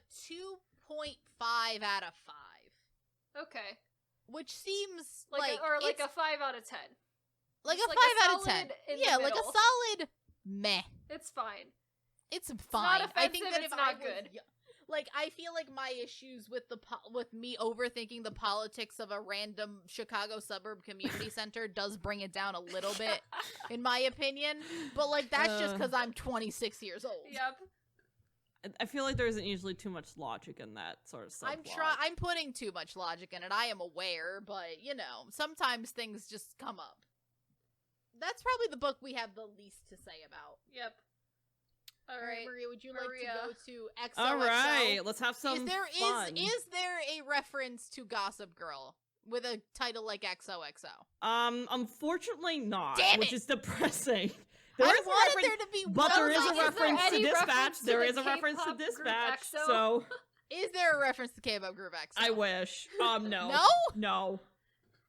2.5 out of 5. Okay. Which seems Like a 5 out of 10. like Just a like 5 a out of 10. solid in the Yeah, like a middle. solid meh. It's fine. It's fine. not I think offensive, that it's if not I was, good. like I feel like my issues with with me overthinking the politics of a random Chicago suburb community center does bring it down a little bit, in my opinion. But like that's just because I'm 26 years old. Yep. I feel like there isn't usually too much logic in that sort of subplot. I'm putting too much logic in it. I am aware, but you know, sometimes things just come up. That's probably the book we have the least to say about. Yep. All right, Maria, would you Maria. like to go to XOXO? All right, let's have some Is there fun. is there a reference to Gossip Girl with a title like XOXO? Unfortunately not, Damn which it! is depressing. I There is a wanted reference, there to be but one. there is Is a there reference to any Dispatch. reference to There the is a reference to K-pop group Dispatch. EXO? So Is there a reference to K-pop group XO? I wish. No. No? No.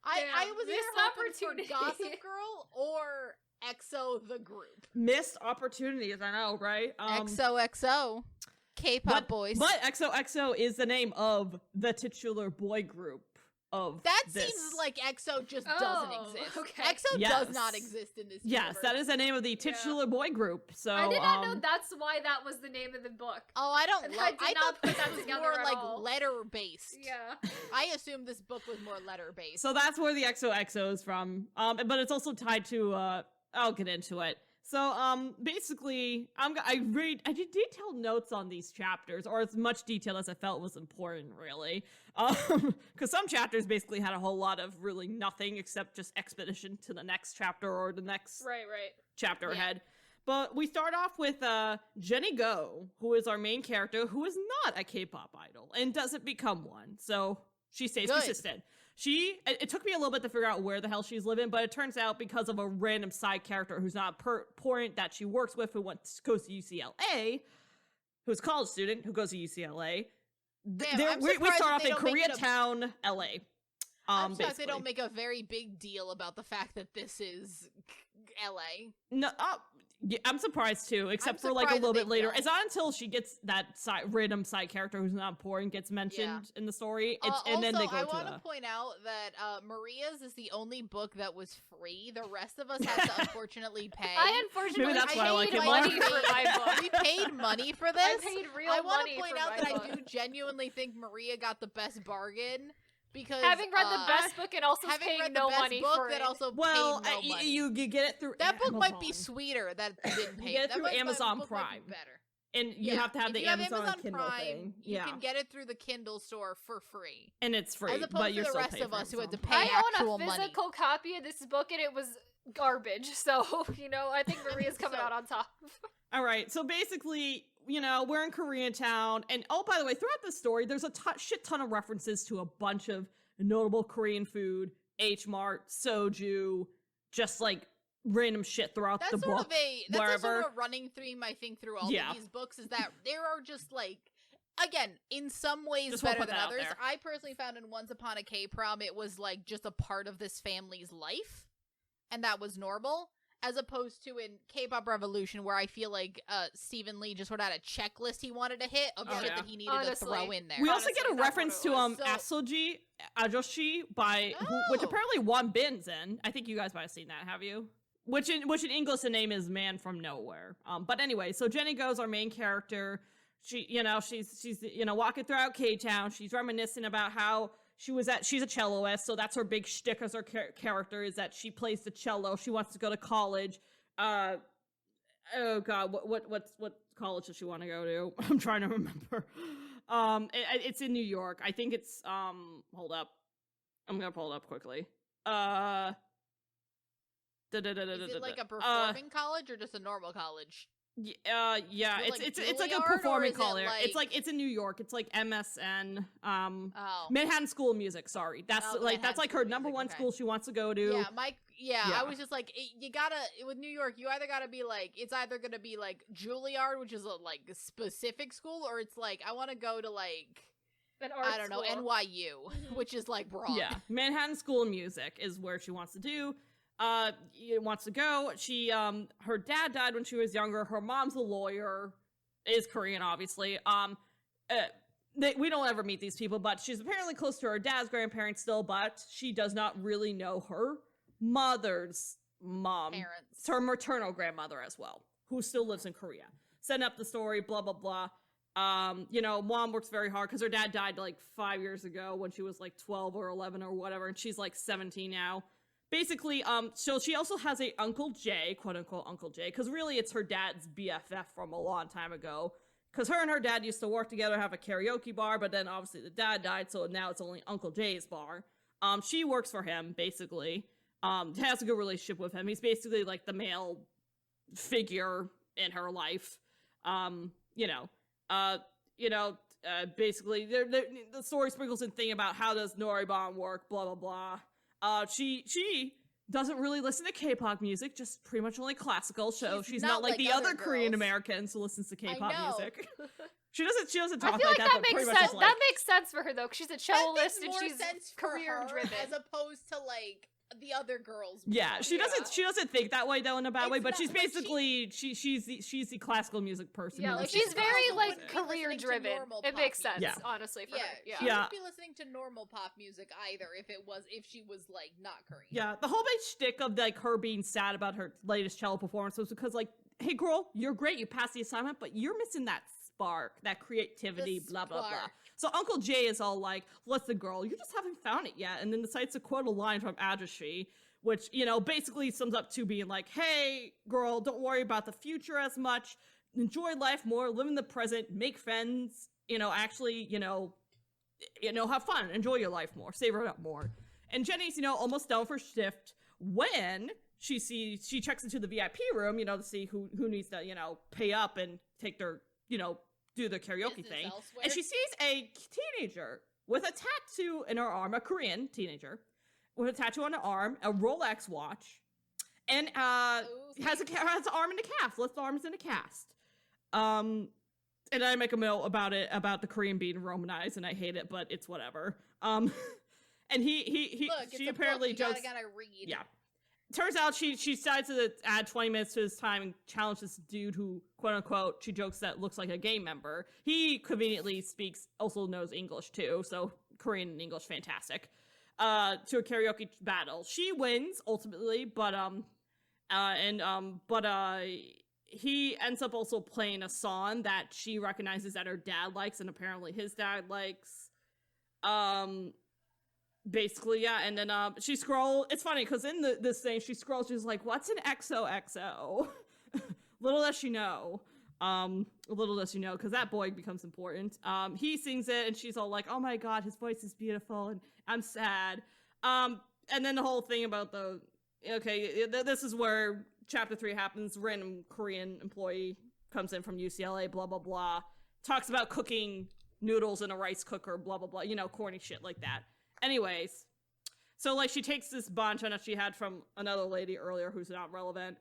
I Damn, was missed either hoping for opportunity. Gossip Girl or EXO the group. Missed opportunities. I know, right? XOXO. K-pop boys. But XOXO is the name of the titular boy group of that this. seems like EXO just doesn't Oh, exist. okay. EXO Yes. does not exist in this Yes, universe. that is the name of the titular boy group. So I did not know that's why that was the name of the book. Oh, I don't I love did I not thought put this that was together more at like all. letter-based. Yeah. I assumed this book was more letter-based. So that's where the XOXO is from. But it's also tied to I'll get into it. So basically I did detailed notes on these chapters, or as much detail as I felt was important, really. Because some chapters basically had a whole lot of really nothing except just expedition to the next chapter or the next Right. chapter Yeah. ahead. But we start off with Jenny Go, who is our main character, who is not a K-pop idol and doesn't become one. So she stays Good. consistent. It took me a little bit to figure out where the hell she's living, but it turns out because of a random side character who's not important that she works with, who goes to UCLA, who's a college student who goes to UCLA. Damn, We surprised start that off they in don't make it Koreatown, LA. I'm shocked Basically. they don't make a very big deal about the fact that this is LA. No, Yeah, I'm surprised too, except I'm for like a little surprised bit later. don't. It's not until she gets that random side character who's not important gets mentioned in the story. And then they go I to want to point out that Maria's is the only book that was free. The rest of us had to unfortunately pay. I unfortunately Maybe that's why I like paid it money more. for my book. We paid money for this. I paid real money. I want to point for out my that book. I do genuinely think Maria got the best bargain. Because having read the best book and also having paying read the no best money book for that it. also well, paid no money. you get it through that book Amazon. might be sweeter that didn't pay. You get it that through might- Amazon book might Prime. be better. And you have to have if the you have Amazon Kindle Prime, thing. You can get it through the Kindle store for free. And it's free. As opposed but to you're the still rest paying of for us who had to Amazon. pay I actual own a money. physical copy of this book and it was garbage. So, I think Maria's coming out on top. All right. So basically, we're in Koreatown. And oh, by the way, throughout the story, there's a shit ton of references to a bunch of notable Korean food, H Mart, soju, just like random shit throughout the book. That's a sort of running theme, I think, through all of these books is that there are just like, again, in some ways just better than others. there. I personally found in Once Upon a K-Prom, it was like just a part of this family's life, and that was normal. As opposed to in K-Pop Revolution, where I feel like Stephen Lee just sort of had a checklist he wanted to hit of shit that he needed to throw in there. We also get a Honestly, reference to Asoji Ajoshi which apparently Won Bin's in. I think you guys might have seen that, have you? Which in English the name is Man from Nowhere. But anyway, so Jenny Go's our main character. She's walking throughout K-Town. She's reminiscing about how she's a celloist, so that's her big shtick as her character is that she plays the cello. She wants to go to college. Oh god, what college does she want to go to? I'm trying to remember. It's in New York. I think it's hold up. I'm gonna pull it up quickly. Is it like a performing college or just a normal college? Yeah, it's like a performing college. It's in New York. It's like MSN, Manhattan School of Music. Sorry, that's like her number one school she wants to go to. I was just like, you gotta with New York, you either gotta be like, it's either gonna be like Juilliard, which is a specific school, or it's like I want to go to like I don't know NYU, which is like broad. Yeah, Manhattan School of Music is where she wants to do. Wants to go. She her dad died when she was younger. Her mom's a lawyer, is Korean obviously. We don't ever meet these people, but she's apparently close to her dad's grandparents still, but she does not really know her mother's mom. Parents. Her maternal grandmother as well, who still lives in Korea. Setting up the story, blah blah blah. Mom works very hard because her dad died like 5 years ago when she was like 12 or 11 or whatever, and she's like 17 now. Basically, so she also has a Uncle Jay, quote unquote Uncle Jay, because really it's her dad's BFF from a long time ago. Because her and her dad used to work together, have a karaoke bar, but then obviously the dad died, so now it's only Uncle Jay's bar. She works for him, basically. Has a good relationship with him. He's basically like the male figure in her life. Basically, the story sprinkles in thing about how does Noribon work, blah, blah, blah. She doesn't really listen to K-pop music, just pretty much only classical. So she's not like the other Korean Americans who listens to K-pop music. She doesn't talk I feel like that makes sense. That makes sense for her though, because she's a celloist and she's career driven, as opposed to like the other girls. Yeah, she doesn't think that way though in a bad way, but she's basically she's the classical music person. Yeah, like she's very like career driven. It makes sense, honestly. For her. She wouldn't be listening to normal pop music either if she was like not Korean. Yeah, the whole big shtick of like her being sad about her latest cello performance was because like, hey girl, you're great, you passed the assignment, but you're missing that spark, that creativity, blah blah blah. So Uncle Jay is all like, listen girl, you just haven't found it yet, and then decides to quote a line from Ajoshi, which, basically sums up to being like, hey girl, don't worry about the future as much, enjoy life more, live in the present, make friends, actually, have fun, enjoy your life more, savor it up more. And Jenny's, almost done for shift when she checks into the VIP room, to see who needs to, pay up and take their, do the karaoke thing. Elsewhere. And she sees a teenager with a tattoo in her arm, a Korean teenager with a tattoo on her arm, a Rolex watch, and has an arm in a cast, left arms in a cast. And I make a note about the Korean being Romanized, and I hate it, but it's whatever. And she apparently jokes. Gotta read. Yeah. turns out she decides to add 20 minutes to his time and challenge this dude who, quote unquote, she jokes that looks like a gay member. He conveniently also knows English too, so Korean and English, fantastic. To a karaoke battle. She wins ultimately, but he ends up also playing a song that she recognizes that her dad likes, and apparently his dad likes. Basically, yeah, and then she scrolls. It's funny because in this thing, she scrolls. She's like, "What's an XOXO?" Little does she know. Because that boy becomes important. He sings it, and she's all like, "Oh my god, his voice is beautiful," and I'm sad. And then the whole thing about this is where chapter 3 happens. Random Korean employee comes in from UCLA, blah blah blah, talks about cooking noodles in a rice cooker, blah blah blah, corny shit like that. Anyways, so like she takes this banchan that she had from another lady earlier who's not relevant,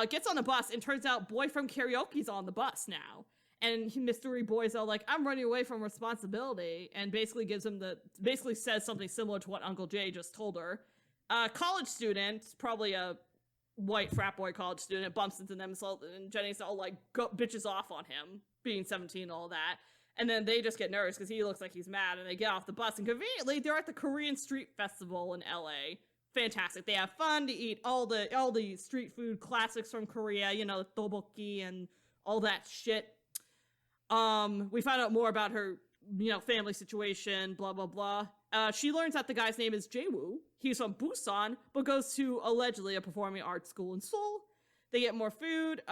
gets on the bus, and turns out boy from karaoke's on the bus now. And mystery boy's all like, "I'm running away from responsibility," and basically says something similar to what Uncle Jay just told her. College student, probably a white frat boy college student, bumps into them, and Jenny's all like, bitches off on him, being 17 and all that. And then they just get nervous because he looks like he's mad, and they get off the bus, and conveniently, they're at the Korean Street Festival in LA. Fantastic. They have fun to eat all the street food classics from Korea, the tteokbokki and all that shit. We find out more about her, family situation, blah, blah, blah. She learns that the guy's name is Jaewoo. He's from Busan, but goes to allegedly a performing arts school in Seoul. They get more food.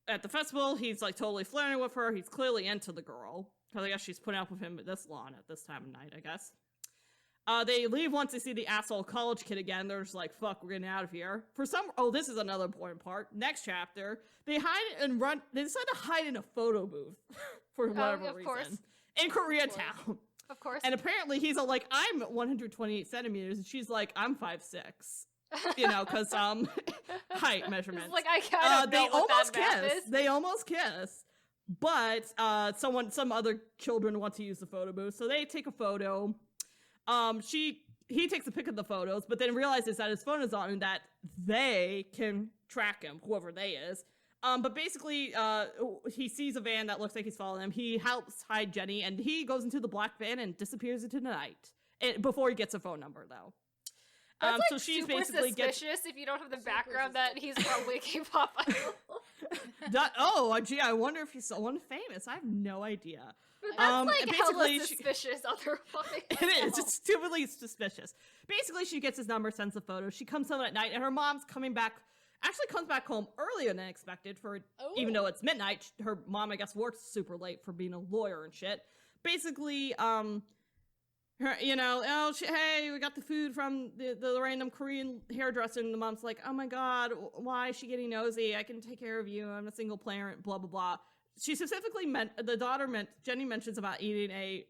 At the festival, he's like totally flirting with her. He's clearly into the girl, because I guess she's putting up with him this long at this time of night, I guess. They leave once they see the asshole college kid again. They're just like, fuck, we're getting out of here. This is another important part. Next chapter, they decide to hide in a photo booth for whatever reason. Course. In Koreatown. Of course. And apparently he's all like, "I'm 128 centimeters. And she's like, "I'm 5'6". Because height measurements. Like, I don't know what that math is. They almost kiss. But some other children want to use the photo booth, so they take a photo. He takes a pic of the photos, but then realizes that his phone is on and that they can track him, whoever they is. But basically, he sees a van that looks like he's following him. He helps hide Jenny, and he goes into the black van and disappears into the night. Before he gets a phone number, though. That's so she's basically suspicious if you don't have the background that he's probably a K-pop idol. Gee, I wonder if he's someone famous. I have no idea. But that's like hella suspicious otherwise. It is. It's stupidly suspicious. Basically, she gets his number, sends a photo. She comes home at night, and her mom's comes back home earlier than expected even though it's midnight. Her mom, I guess, works super late for being a lawyer and shit. Basically, hey, we got the food from the random Korean hairdresser, and the mom's like, "Oh my god, why is she getting nosy? I can take care of you. I'm a single parent, blah, blah, blah." She specifically Jenny mentions about eating a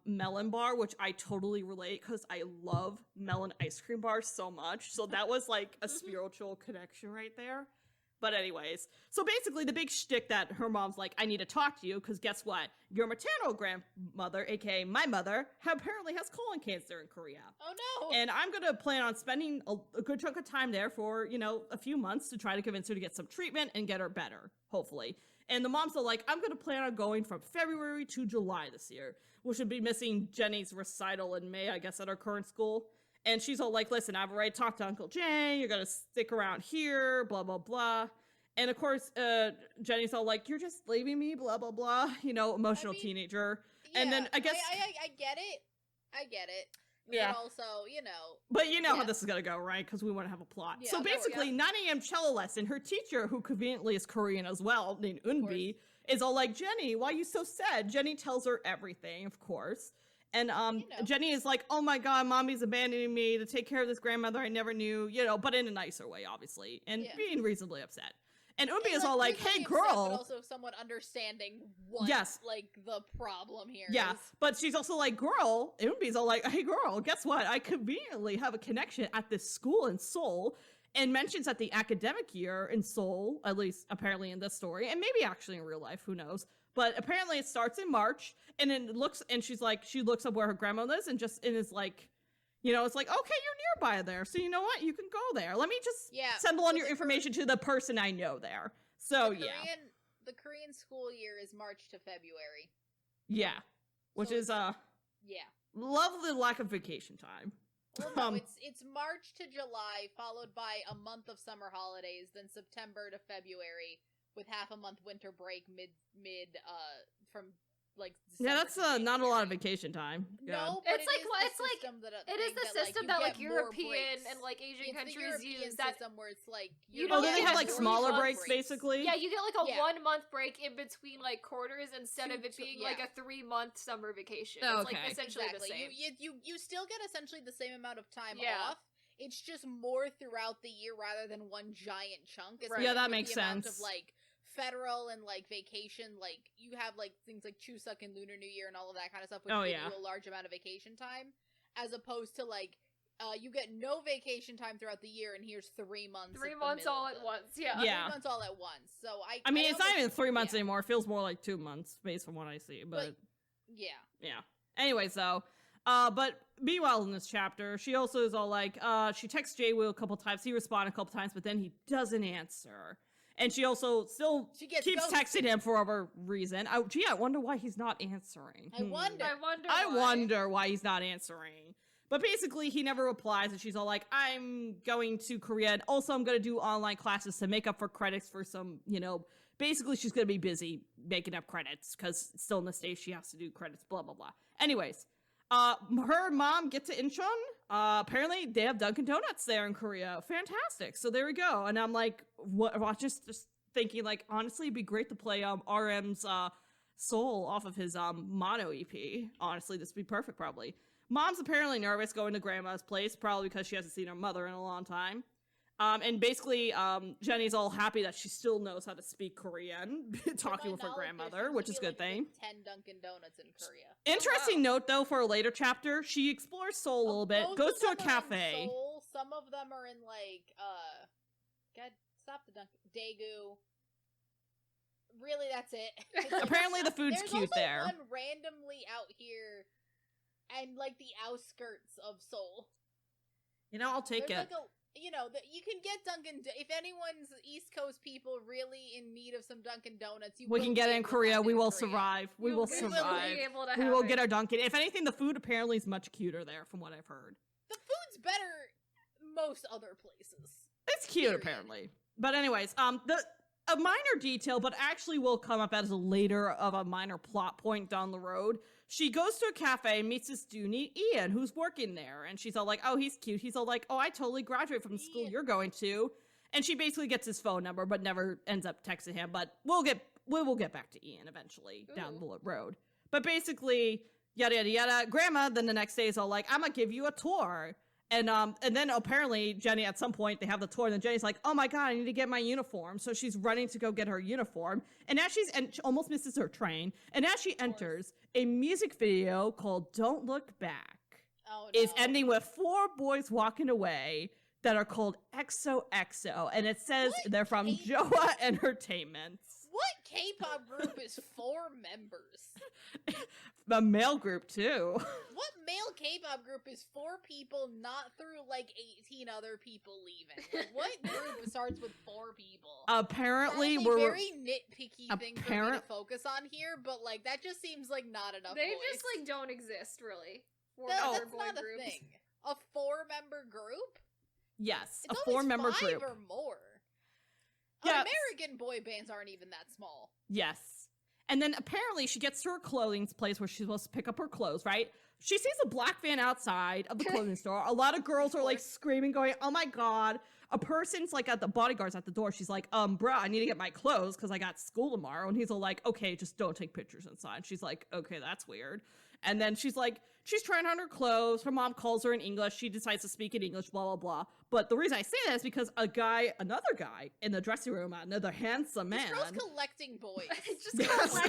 melon bar, which I totally relate because I love melon ice cream bars so much. So that was like a spiritual connection right there. But anyways, so basically the big shtick that her mom's like, "I need to talk to you because guess what? Your maternal grandmother, aka my mother, apparently has colon cancer in Korea. Oh no! And I'm going to plan on spending a good chunk of time there for, a few months to try to convince her to get some treatment and get her better, hopefully." And the mom's all like, "I'm going to plan on going from February to July this year," which would be missing Jenny's recital in May, I guess, at her current school. And she's all like, "Listen, I've already talked to Uncle Jay. You're going to stick around here, blah, blah, blah." And of course, Jenny's all like, "You're just leaving me, blah, blah, blah." Emotional teenager. Yeah, and then I guess... I get it. Yeah. But also, But how this is going to go, right? Because we want to have a plot. Yeah, so basically, 9 a.m. cello lesson, her teacher, who conveniently is Korean as well, named Eunbi, is all like, "Jenny, why are you so sad?" Jenny tells her everything, of course. And Jenny is like, "Oh my god, mommy's abandoning me to take care of this grandmother I never knew," but in a nicer way, obviously, and being reasonably upset. And Eunbi is all like, "Hey, girl." But also somewhat understanding what, the problem here is. But she's also like, "Girl," Eunbi's all like, "Hey, girl, guess what? I conveniently have a connection at this school in Seoul," and mentions that the academic year in Seoul, at least apparently in this story, and maybe actually in real life, who knows, but apparently it starts in March, and then she looks up where her grandma lives, and is like, It's like, okay, you're nearby there, so you know what? You can go there. Let me just send along your information to the person I know there. So, The Korean school year is March to February. Yeah. Which is, lovely lack of vacation time. Well, no, it's March to July, followed by a month of summer holidays, then September to February, with half a month winter break from like December that's not a lot of vacation time. No, but it is the system that like European and like Asian countries use. That system where it's like then they have like smaller breaks basically. Yeah, you get like a 1 month break in between like quarters instead of it being like a 3 month summer vacation. It's like essentially the same. You still get essentially the same amount of time off. It's just more throughout the year rather than one giant chunk. Yeah, that makes sense. Of like federal and like vacation, like you have like things like Chuseok and Lunar New Year and all of that kind of stuff, which give you a large amount of vacation time, as opposed to like you get no vacation time throughout the year, and here's 3 months. 3 months all at once. 3 months all at once. So I mean, it's not even 3 months anymore. It feels more like 2 months based on what I see. But yeah. Anyways, though. But meanwhile in this chapter, she also is all like, she texts Jae-woo a couple times, he responded a couple times, but then he doesn't answer. And she also still keeps texting him for whatever reason. I wonder why he's not answering. I wonder why he's not answering. But basically, he never replies, and she's all like, I'm going to Korea, and also I'm going to do online classes to make up for credits for some, basically she's going to be busy making up credits, because still in the States she has to do credits, blah, blah, blah. Anyways, her mom gets to Incheon. Apparently they have Dunkin' Donuts there in Korea. Fantastic. So there we go. And I'm like, what? Just thinking, like, honestly, it'd be great to play RM's Soul off of his mono EP. Honestly, this would be perfect, probably. Mom's apparently nervous going to grandma's place, probably because she hasn't seen her mother in a long time. And basically, Jenny's all happy that she still knows how to speak Korean, talking with her grandmother, which is a good thing. 10 Dunkin' Donuts in Korea. Interesting note, though, for a later chapter, she explores Seoul a little bit, goes to a cafe. Seoul. Some of them are in, like, God, stop the Dunkin'. Daegu. Really, that's it. Apparently the food's cute there. There's one randomly out here and, like, the outskirts of Seoul. I'll take it. Like you can get Dunkin'. If anyone's East Coast people really in need of some Dunkin' Donuts, we can get it in Korea. We will survive. We will survive. We will get our Dunkin'. If anything, the food apparently is much cuter there, from what I've heard. The food's better most other places. It's cute, apparently. But anyways, a minor detail, but actually will come up as a later of a minor plot point down the road. She goes to a cafe and meets this dude named Ian, who's working there. And she's all like, oh, he's cute. He's all like, oh, I totally graduated from the school you're going to. And she basically gets his phone number, but never ends up texting him. But we will get back to Ian eventually down the road. But basically, yada, yada, yada. Grandma, then the next day is all like, I'm going to give you a tour. And then apparently Jenny, at some point, they have the tour, and then Jenny's like, oh my god, I need to get my uniform. So she's running to go get her uniform. And as she almost misses her train. And as she enters, a music video called Don't Look Back is ending with 4 boys walking away that are called XOXO. And it says they're from Joa Entertainment. What K-pop group is 4 members? A male group, too. What male K-pop group is 4 people, not through, like, 18 other people leaving? Like, what group starts with 4 people? Apparently, we're a very nitpicky thing for me to focus on here, but, like, that just seems like not enough They boys. just, like, don't exist, really. That's not a thing. A 4-member group? Yes, it's a 4-member group. 5 or more. Yes. American boy bands aren't even that small. Yes. And then apparently she gets to her clothing place where she's supposed to pick up her clothes, right? She sees a black van outside of the clothing store. A lot of girls are like screaming, going, oh my god. A person's like at the bodyguard's at the door. She's like, bruh, I need to get my clothes because I got school tomorrow. And he's all like, okay, just don't take pictures inside. She's like, okay, that's weird. And then she's like, she's trying on her clothes. Her mom calls her in English. She decides to speak in English, blah, blah, blah. But the reason I say that is because another guy in the dressing room, another handsome man. This girl's collecting boys.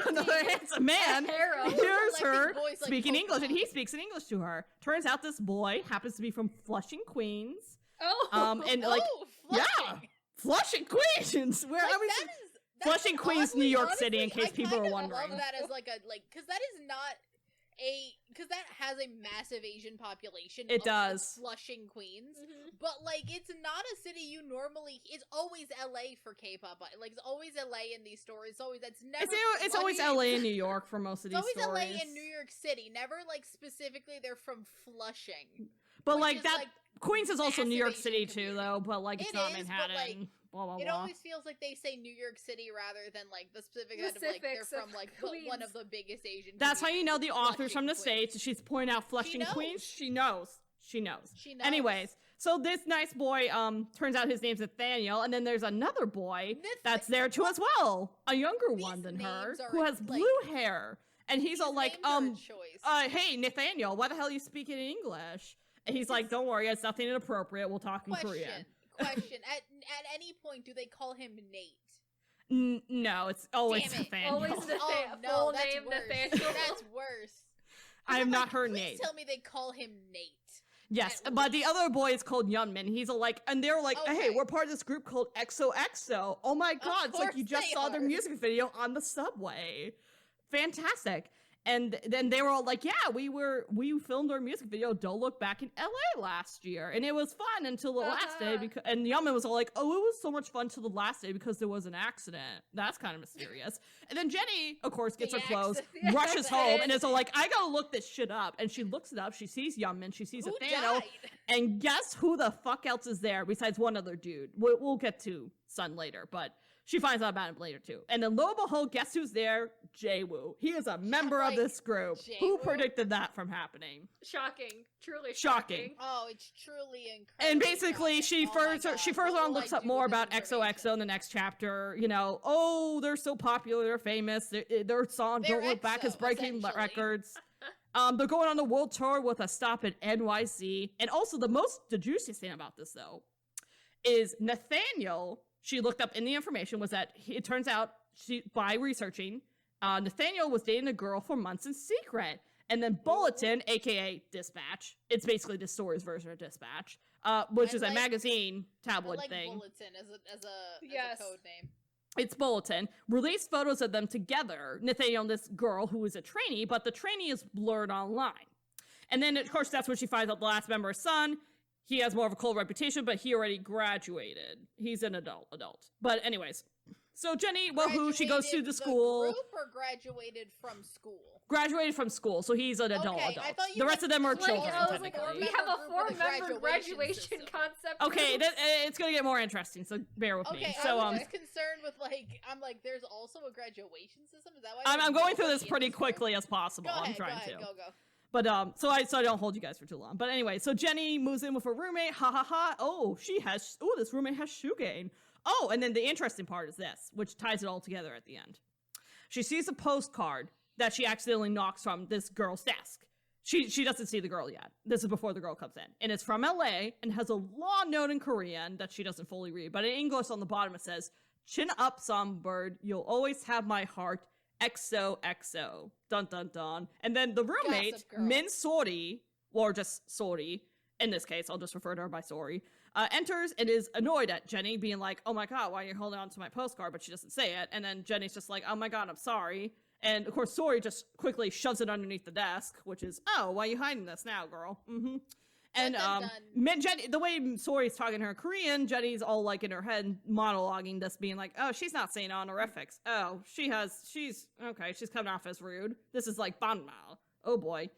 Another handsome man hears her speaking English, and he speaks in English to her. Turns out this boy happens to be from Flushing, Queens. Flushing, Queens. Where I was Flushing, Queens, New York City. In case people are wondering, I love that as because that is not. because that has a massive Asian population. It does. Flushing, Queens. But, like, it's not a city you normally... It's always LA for K-pop. Like, it's always LA in these stories. It's always LA and New York for most of these stories. It's always LA and New York City. Never, like, specifically they're from Flushing. But, like, that... Queens is also New York City, too, though. But, like, it's not Manhattan. But, like, blah, blah, blah. It always feels like they say New York City rather than, like, the specific kind of, like, they're from, like, one of the biggest Asian That's how you know the author's from the States. She's pointing out Flushing, Queens. She knows. Anyways, so this nice boy, turns out his name's Nathaniel, and then there's another boy that's there, too, as well. A younger one than her, who has blue hair. And he's all like, hey, Nathaniel, why the hell are you speaking in English? And he's like, don't worry, it's nothing inappropriate. We'll talk in Korean. Question. At any point, do they call him Nate? No, it's always Nathaniel. Always Nathaniel. Oh, no, Full that's name worse. Nathaniel. That's worse. I am not her Please Nate. tell me they call him Nate. Yes, but the other boy is called Yeonmin. He's like, and they're like, hey, we're part of this group called XOXO. Oh my god, it's like you just saw their music video on the subway. Fantastic. And then they were all like, yeah, we filmed our music video, Don't Look Back, in LA last year. And it was fun until the last day. And Yeonmin was all like, oh, it was so much fun till the last day because there was an accident. That's kind of mysterious. And then Jenny, of course, gets her clothes, rushes home, and is all like, I gotta look this shit up. And she looks it up. She sees Yeonmin. She sees Nathaniel. And guess who the fuck else is there besides one other dude? We'll get to Sun later, but... She finds out about him later, too. And then lo and behold, guess who's there? Jae-woo. He is a member of this group. Who predicted that from happening? Shocking. Truly shocking. Oh, it's truly incredible. And basically, she first on looks up more about XOXO in the next chapter. You know, oh, they're so popular, they're famous. Their song, Don't Look Back, is breaking records. They're going on the world tour with a stop at NYC. And also, the juiciest thing about this, though, is Nathaniel... She looked up in the information was that it turns out by researching, Nathaniel was dating a girl for months in secret. And then Bulletin, aka Dispatch, it's basically the story's version of Dispatch, which is a magazine tabloid thing. Bulletin as a code name. It's Bulletin. Released photos of them together, Nathaniel and this girl who is a trainee, but the trainee is blurred online. And then, of course, that's when she finds out the last member is Sun. He has more of a cold reputation, but he already graduated. He's an adult. But anyways, so Jenny, she goes to the school. Group or graduated from school? Graduated from school, so he's an adult. The rest of them are children, technically. We have a 4-member graduation concept. Okay, it's gonna get more interesting, so bear with me. So, I was just concerned with, I'm like, there's also a graduation system? Is that why? I'm going through this pretty quickly as possible. Go ahead, I'm trying to. Go. But, so I don't hold you guys for too long. But anyway, so Jenny moves in with her roommate. Ha ha ha. Oh, this roommate has shoegain. Oh, and then the interesting part is this, which ties it all together at the end. She sees a postcard that she accidentally knocks from this girl's desk. She doesn't see the girl yet. This is before the girl comes in. And it's from LA and has a long note in Korean that she doesn't fully read. But in English on the bottom it says, chin up, songbird. You'll always have my heart. XOXO. Dun dun dun. And then the roommate, Min Sori, or just Sori, in this case, I'll just refer to her by Sori, enters and is annoyed at Jenny, being like, oh my god, why are you holding on to my postcard? But she doesn't say it. And then Jenny's just like, oh my god, I'm sorry. And of course, Sori just quickly shoves it underneath the desk, which is, oh, why are you hiding this now, girl? Mm-hmm. And Jenny, the way Sori's talking to her in Korean, Jenny's all like in her head monologuing this, being like, oh, she's not saying honorifics. Oh, she's coming off as rude. This is like banmal. Oh boy.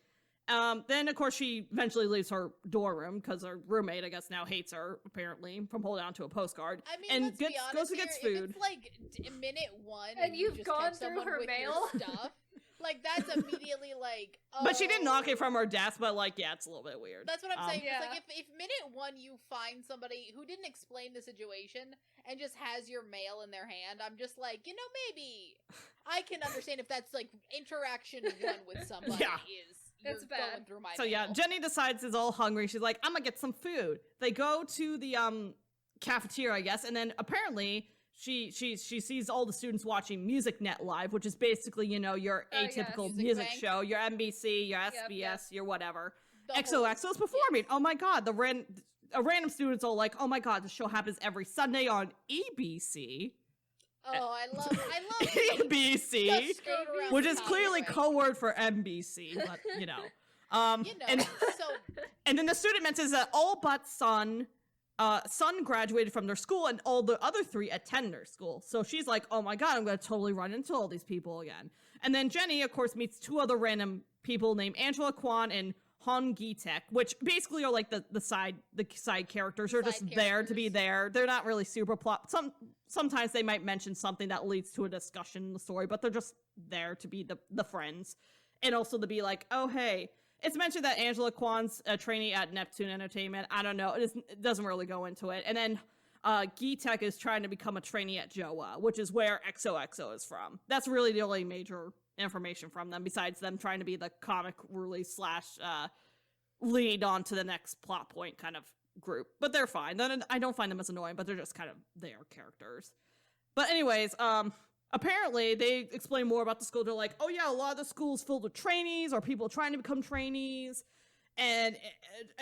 Then of course she eventually leaves her dorm room because her roommate, I guess, now hates her apparently from holding on to a postcard. I mean, and goes and gets food. If it's like minute 1 and you've gone through her mail stuff. Like, that's immediately, like, oh. But she didn't knock it from her desk, but, like, yeah, it's a little bit weird. That's what I'm saying. Yeah. It's like, if minute 1 you find somebody who didn't explain the situation and just has your mail in their hand, I'm just like, maybe I can understand if that's, like, interaction 1 with somebody is it's bad. Going through my So, mail. yeah, Jenny decides is all hungry. She's like, I'm gonna get some food. They go to the, cafeteria, I guess, and then apparently... She sees all the students watching MusicNet Live, which is basically, your atypical music show, your NBC, your SBS, your whatever. XOXO's performing. Oh my god, a random student's all like, oh my god, the show happens every Sunday on EBC. Oh, I love ABC, which is clearly code word for NBC, but and then the student mentions that all but Sun graduated from their school and all the other 3 attend their school. So she's like, oh my god, I'm going to totally run into all these people again. And then Jenny, of course, meets 2 other random people named Angela Kwan and Han Gi-taek, which basically are like the side characters. They're just there to be there. They're not really super plot. Sometimes they might mention something that leads to a discussion in the story, but they're just there to be the friends. And also to be like, oh, hey, it's mentioned that Angela Kwan's a trainee at Neptune Entertainment. I don't know. It doesn't really go into it. And then Gi-taek is trying to become a trainee at JOA, which is where XOXO is from. That's really the only major information from them, besides them trying to be the comic release / lead on to the next plot point kind of group. But they're fine. I don't find them as annoying, but they're just kind of their characters. But anyways, apparently they explain more about the school. They're like, oh yeah, a lot of the school's filled with trainees or people trying to become trainees, and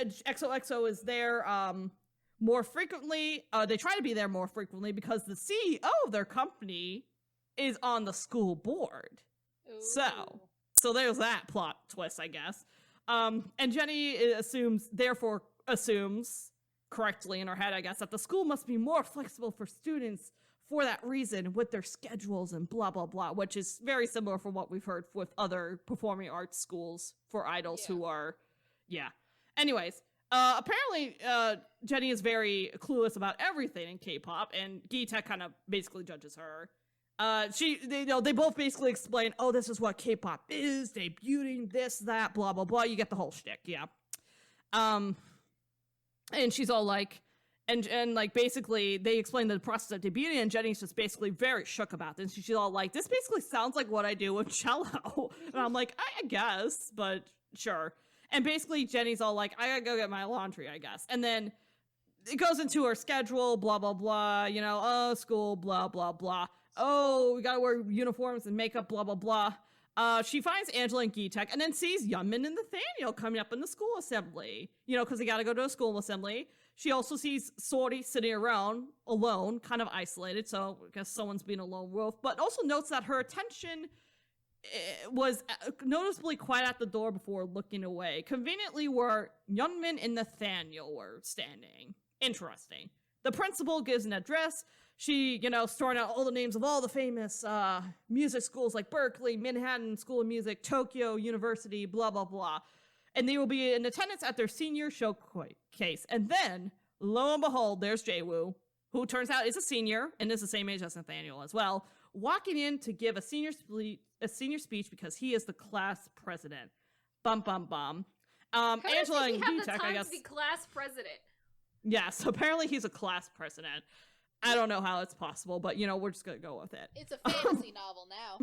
XOXO is there more frequently. They try to be there more frequently because the CEO of their company is on the school board. Ooh. So there's that plot twist, I guess. And Jenny therefore assumes correctly in her head, I guess, that the school must be more flexible for students for that reason with their schedules and blah, blah, blah, which is very similar from what we've heard with other performing arts schools for idols who are, Anyways, apparently Jenny is very clueless about everything in K-pop, and Gi-taek kind of basically judges her. They both basically explain, oh, this is what K-pop is, debuting, this, that, blah, blah, blah. You get the whole shtick, yeah. And she's all like, and like basically they explain the process of debuting, and Jenny's just basically very shook about this. She's all like, this basically sounds like what I do with cello. And I'm like, I guess, but sure. And basically Jenny's all like, I gotta go get my laundry, I guess. And then it goes into her schedule, blah, blah, blah, school, blah, blah, blah. Oh, we gotta wear uniforms and makeup, blah, blah, blah. She finds Angela and Gi-taek and then sees Yeonmin and Nathaniel coming up in the school assembly, because they gotta go to a school assembly. She also sees Sori sitting around alone, kind of isolated, so I guess someone's being a lone wolf, but also notes that her attention was noticeably quiet at the door before looking away, conveniently where Yeonmin and Nathaniel were standing. Interesting. The principal gives an address. She, storing out all the names of all the famous music schools like Berkeley, Manhattan School of Music, Tokyo University, blah, blah, blah. And they will be in attendance at their senior showcase. And then, lo and behold, there's Jaewoo, who turns out is a senior, and is the same age as Nathaniel as well, walking in to give a senior speech because he is the class president. Bum, bum, bum. Angela and Gi-taek, I guess. To be class president. Yes, apparently he's a class president. I don't know how it's possible, but we're just gonna go with it. It's a fantasy novel now.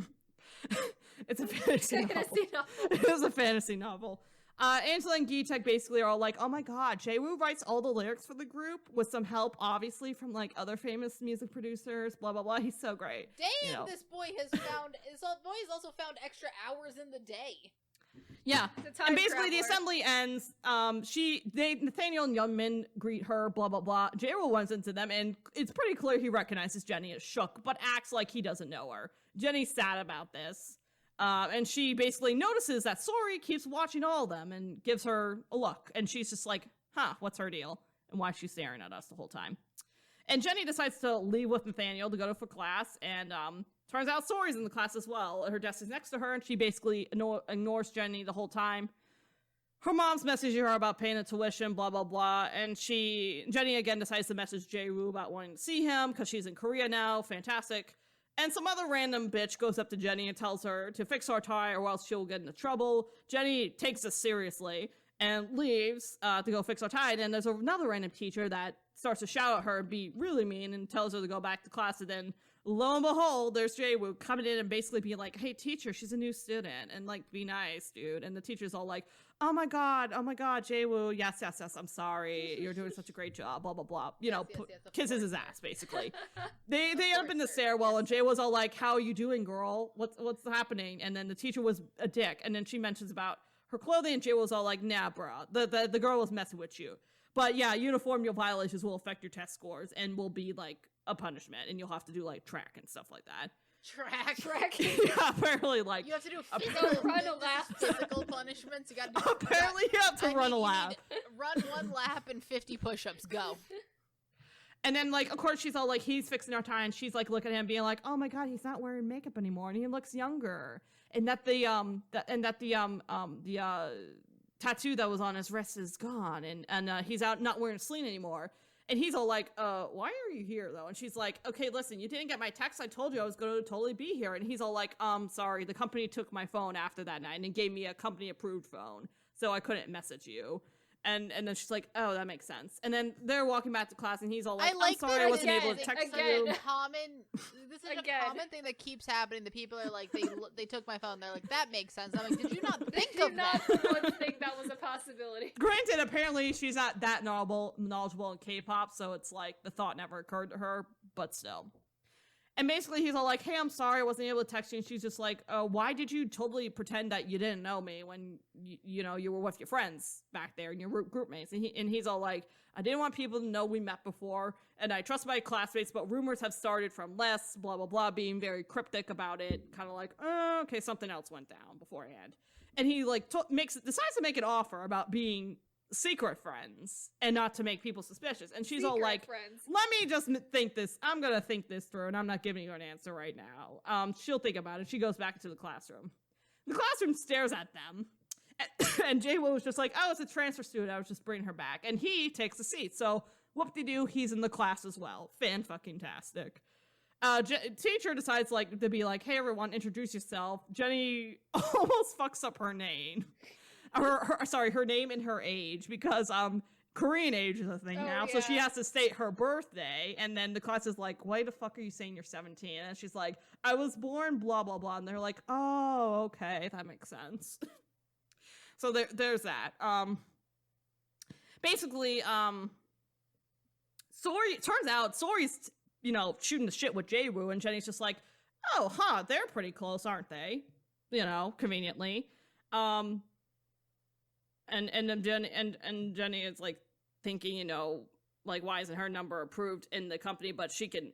It's a fantasy novel. It is a fantasy novel. Angela and Gi-taek basically are all like, oh my god, Jaewoo writes all the lyrics for the group with some help, obviously, from like other famous music producers, blah, blah, blah. He's so great. Damn, this boy has also found extra hours in the day. Yeah, and basically the assembly ends. Nathaniel and Yeonmin greet her, blah, blah, blah. Jaewoo runs into them, and it's pretty clear he recognizes Jenny as shook, but acts like he doesn't know her. Jenny's sad about this. And she basically notices that Sori keeps watching all of them and gives her a look. And she's just like, what's her deal? And why is she staring at us the whole time? And Jenny decides to leave with Nathaniel to go for class. And turns out Sori's in the class as well. Her desk is next to her, and she basically ignores Jenny the whole time. Her mom's messaging her about paying the tuition, blah, blah, blah. And Jenny again decides to message Jaewoo about wanting to see him because she's in Korea now. Fantastic. And some other random bitch goes up to Jenny and tells her to fix her tie or else she'll get into trouble. Jenny takes this seriously and leaves to go fix her tie. And then there's another random teacher that starts to shout at her and be really mean and tells her to go back to class. And then lo and behold, there's Jaewoo coming in and basically being like, hey, teacher, she's a new student. And like, be nice, dude. And the teacher's all like, oh my God, Jaewoo, yes, I'm sorry. You're doing such a great job, blah, blah, blah. Kisses his ass, basically. They end up in the stairwell, and Jaewoo's all like, how are you doing, girl? What's happening? And then the teacher was a dick, and then she mentions about her clothing, and Jaewoo's all like, nah, bro, the girl was messing with you. But yeah, uniform violations will affect your test scores, and will be like a punishment, and you'll have to do like track and stuff like that. Track. Yeah, apparently, like You have to do run a lap. physical punishments. You got to apparently you have to run a lap. Run 1 lap and 50 push-ups. Go. And then, like, of course, she's all like, he's fixing her tie, and she's like, looking at him, being like, "Oh my god, he's not wearing makeup anymore, and he looks younger." And that the tattoo that was on his wrist is gone, and he's out not wearing a sling anymore. And he's all like, why are you here though? And she's like, okay, listen, you didn't get my text. I told you I was going to totally be here. And he's all like, sorry, the company took my phone after that night and gave me a company approved phone, so I couldn't message you. And then she's like, oh, that makes sense. And then they're walking back to class, and he's all like, I'm sorry, I wasn't able to text you. This is a common thing that keeps happening. The people are like, they took my phone. They're like, that makes sense. I'm like, did you not think of that? Did not once think that was a possibility. Granted, apparently she's not that knowledgeable in K-pop, so it's like the thought never occurred to her, but still. And basically he's all like, hey, I'm sorry I wasn't able to text you. And she's just like, why did you totally pretend that you didn't know me when you were with your friends back there and your group mates? And he's all like, I didn't want people to know we met before, and I trust my classmates, but rumors have started from less, blah, blah, blah, being very cryptic about it. Kind of like, okay, something else went down beforehand. And he like decides to make an offer about being secret friends and not to make people suspicious. And she's all like, let me just think this. I'm going to think this through, and I'm not giving you an answer right now. She'll think about it. She goes back into the classroom. The classroom stares at them. And Jae-woo was just like, oh, it's a transfer student. I was just bringing her back. And he takes a seat. So whoop-de-doo, he's in the class as well. Fan-fucking-tastic. Teacher decides like to be like, hey, everyone, introduce yourself. Jenny almost fucks up her name. Her name and her age, because Korean age is a thing now, so she has to state her birthday, and then the class is like, why the fuck are you saying you're 17? And she's like, I was born blah blah blah, and they're like, oh, okay, that makes sense. So there's that. Basically, turns out Sori's shooting the shit with Jae-woo, and Jenny's just like, oh, they're pretty close, aren't they? Conveniently. And then Jenny is like thinking, like, why isn't her number approved in the company? But she can,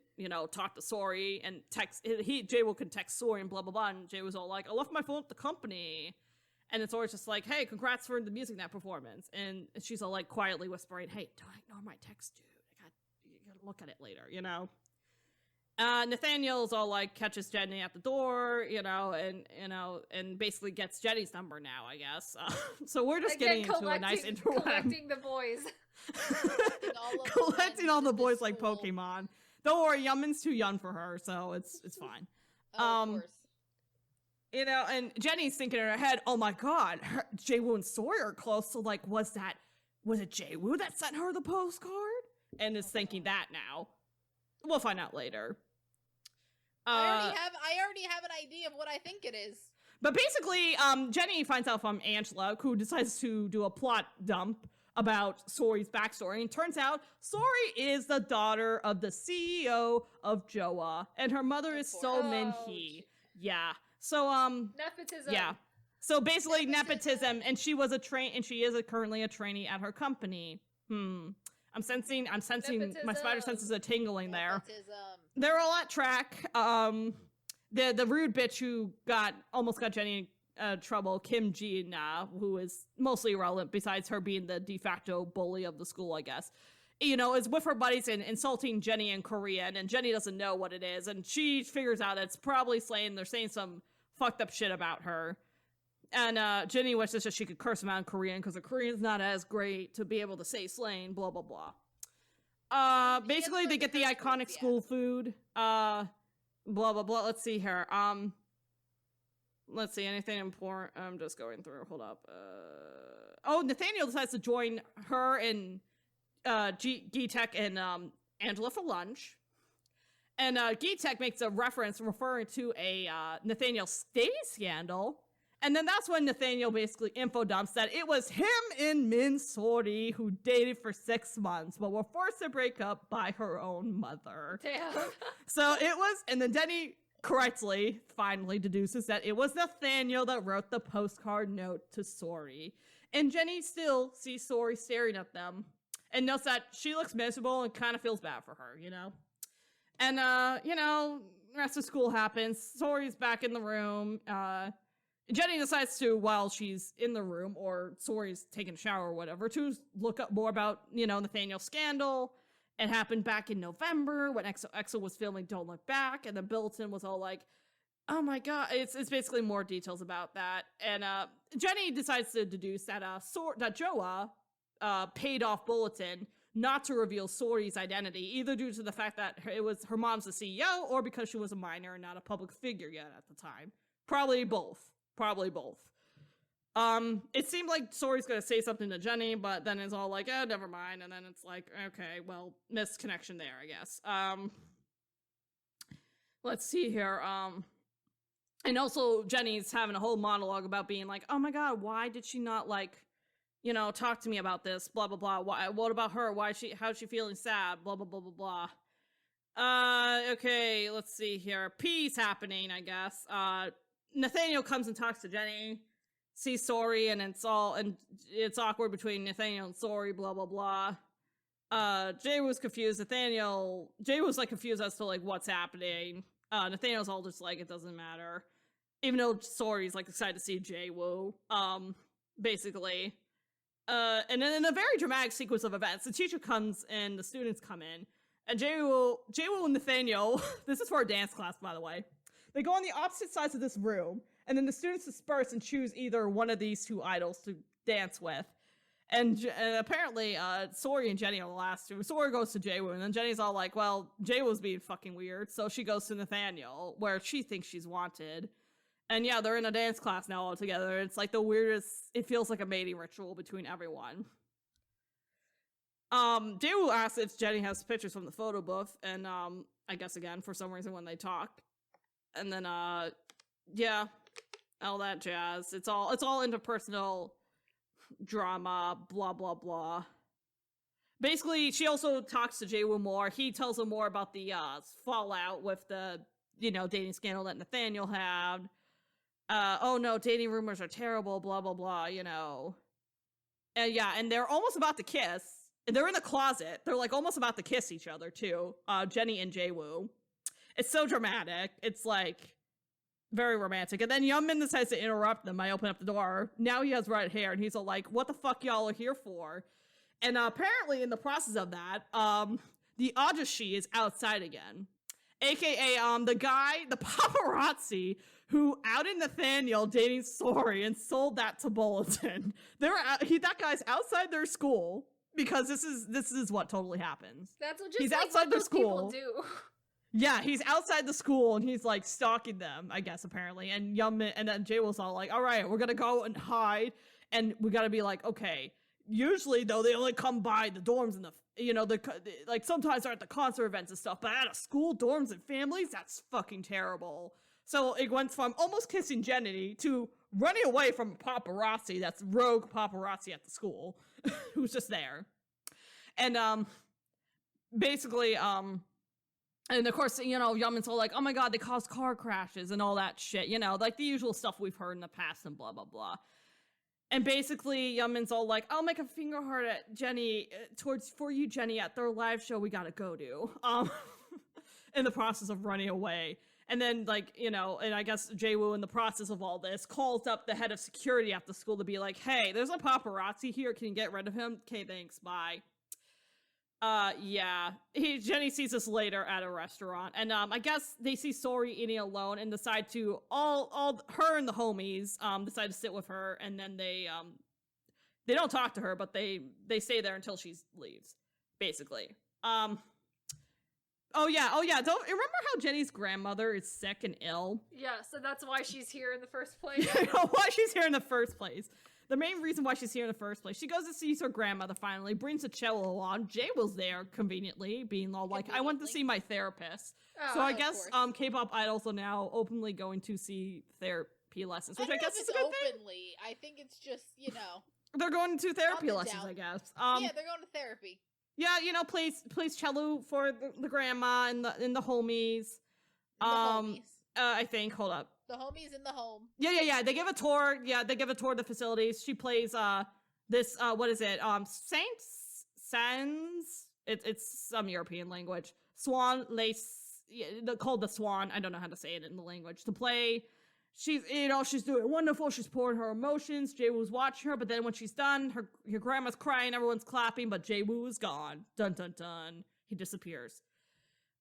talk to Sori and text. Jae-woo can text Sori and blah blah blah. And Jae was all like, I left my phone at the company. And then Sori's just like, hey, congrats for the music net performance. And she's all like quietly whispering, hey, don't ignore my text, dude. You gotta look at it later, Nathaniel's all like catches Jenny at the door, and basically gets Jenny's number now, I guess. So we're just getting into a nice interweb. Collecting the boys. Collecting all the boys like Pokemon. Don't worry, Yeonmin's too young for her, so it's fine. Of course. And Jenny's thinking in her head, oh my god, Jae-woo and Sori are close, so like, was it Jae-woo that sent her the postcard? And is thinking that now. We'll find out later. I already have an idea of what I think it is. But basically, Jenny finds out from Angela, who decides to do a plot dump about Sori's backstory. And turns out Sori is the daughter of the CEO of Joa, and her mother is So Min-hee. Yeah. So nepotism. Yeah. So basically nepotism, and she was she is currently a trainee at her company. I'm sensing nepotism. My spider senses a tingling there. They're all at track. The rude bitch who almost got Jenny in trouble, Kim Ji-na, who is mostly irrelevant besides her being the de facto bully of the school, I guess, is with her buddies and insulting Jenny in Korean, and Jenny doesn't know what it is, and she figures out it's probably they're saying some fucked up shit about her. And Jenny wishes that she could curse him out in Korean because her Korean's not as great to be able to say slang, blah, blah, blah. Basically, they get the iconic school food. Blah, blah, blah. Let's see here. Let's see, anything important? I'm just going through. Hold up. Nathaniel decides to join her and G-Tech and Angela for lunch. And G-Tech makes a reference referring to a Nathaniel dating scandal. And then that's when Nathaniel basically info dumps that it was him and Min Sori who dated for 6 months, but were forced to break up by her own mother. Damn. So it was, and then Jenny correctly finally deduces that it was Nathaniel that wrote the postcard note to Sori. And Jenny still sees Sori staring at them and notes that she looks miserable and kind of feels bad for her, And, the rest of school happens. Sori's back in the room. Jenny decides to, while she's in the room, or Sori's taking a shower or whatever, to look up more about, Nathaniel's scandal. It happened back in November when XOXO was filming Don't Look Back, and the bulletin was all like, oh my god, it's basically more details about that. And Jenny decides to deduce that Joa paid off bulletin not to reveal Sori's identity, either due to the fact that it was her mom's the CEO, or because she was a minor and not a public figure yet at the time. Probably both. It seemed like Sori's gonna say something to Jenny, but then it's all like, oh, never mind. And then it's like, okay, well, missed connection there, I guess. Let's see here. And also Jenny's having a whole monologue about being like, oh my god, why did she not talk to me about this? Blah blah blah. What about her? How's she feeling sad? Blah blah blah blah blah. Okay, let's see here. Peace happening, I guess. Nathaniel comes and talks to Jenny, sees Sori, and it's awkward between Nathaniel and Sori, blah blah blah. Jay was confused. Jay was confused as to what's happening. Nathaniel's all just like, it doesn't matter. Even though Sori's excited to see Jae-woo. Basically. And then in a very dramatic sequence of events, the teacher comes and the students come in. And Jae-woo and Nathaniel, this is for a dance class, by the way. They go on the opposite sides of this room, and then the students disperse and choose either one of these two idols to dance with. And apparently, Sori and Jenny are the last two. Sori goes to Jae-woo, and then Jenny's all like, well, Jae-woo's being fucking weird, so she goes to Nathaniel, where she thinks she's wanted. And yeah, they're in a dance class now all together. It's the weirdest, it feels like a mating ritual between everyone. Jae-woo asks if Jenny has pictures from the photo booth, and I guess again, for some reason when they talk. And then, yeah, all that jazz. It's all interpersonal drama, blah blah blah. Basically, she also talks to Jae-woo more. He tells her more about the fallout with the dating scandal that Nathaniel had. Oh no, dating rumors are terrible, blah blah blah. And yeah, and they're almost about to kiss. And they're in the closet. They're almost about to kiss each other too. Jenny and Jae-woo. It's so dramatic. It's very romantic. And then Yeonmin decides to interrupt them. I open up the door. Now he has red hair, and he's all like, what the fuck y'all are here for? And apparently in the process of that, the ajushi is outside again. AKA, the paparazzi who outed Nathaniel dating Sori and sold that to Bulletin. That guy's outside their school, because this is what totally happens. That's what he's outside their school. People do. Yeah, he's outside the school, and he's stalking them, I guess, apparently. And Yeonmin, and then Jay was all like, all right, we're gonna go and hide, and we gotta be okay. Usually, though, they only come by the dorms and sometimes they're at the concert events and stuff, but at a school, dorms and families, that's fucking terrible. So it went from almost kissing Jenny to running away from a paparazzi, that's rogue paparazzi at the school, who's just there. And, basically, and of course, Yeonmin's all like, oh my god, they caused car crashes and all that shit, the usual stuff we've heard in the past and blah, blah, blah. And basically, Yeonmin's all like, I'll make a finger heart at Jenny, for you, Jenny, at their live show we gotta go to. In the process of running away. And then, and I guess Jae-woo, in the process of all this, calls up the head of security at the school to be like, hey, there's a paparazzi here, can you get rid of him? Okay, thanks, bye. Yeah. Jenny sees us later at a restaurant, and I guess they see Sori eating alone and decide to all her and the homies decide to sit with her, and then they don't talk to her, but they stay there until she leaves, basically. Oh yeah. Don't remember how Jenny's grandmother is sick and ill? Yeah, so that's why she's here in the first place. Why she's here in the first place. The main reason why she's here in the first place. She goes to see her grandmother finally, brings a cello along. Jay was there, conveniently, being all like, I went to see my therapist. Oh, so I guess K-pop idols are now openly going to see therapy lessons, which I guess is a good thing. Openly. I think it's just, They're going to therapy lessons, I guess. Yeah, they're going to therapy. Yeah, plays cello for the grandma and the homies. Homies. I think. Hold up. The homies in the home. Yeah. They give a tour. Yeah, they give a tour of the facilities. She plays this what is it? Sans. It's some European language. Swan Lace called the Swan. I don't know how to say it in the language. To play, she's doing wonderful. She's pouring her emotions. Jaewoo's watching her, but then when she's done, her grandma's crying. Everyone's clapping, but Jaewoo is gone. Dun dun dun. He disappears.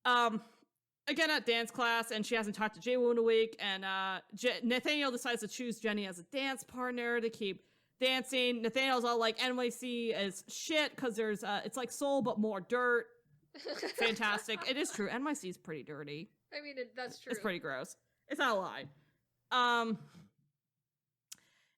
Again at dance class, and she hasn't talked to Jaewoo in a week. And Nathaniel decides to choose Jenny as a dance partner to keep dancing. Nathaniel's all like, NYC is shit because there's it's like Seoul but more dirt. Fantastic. It is true. NYC is pretty dirty. I mean, that's true. It's pretty gross. It's not a lie.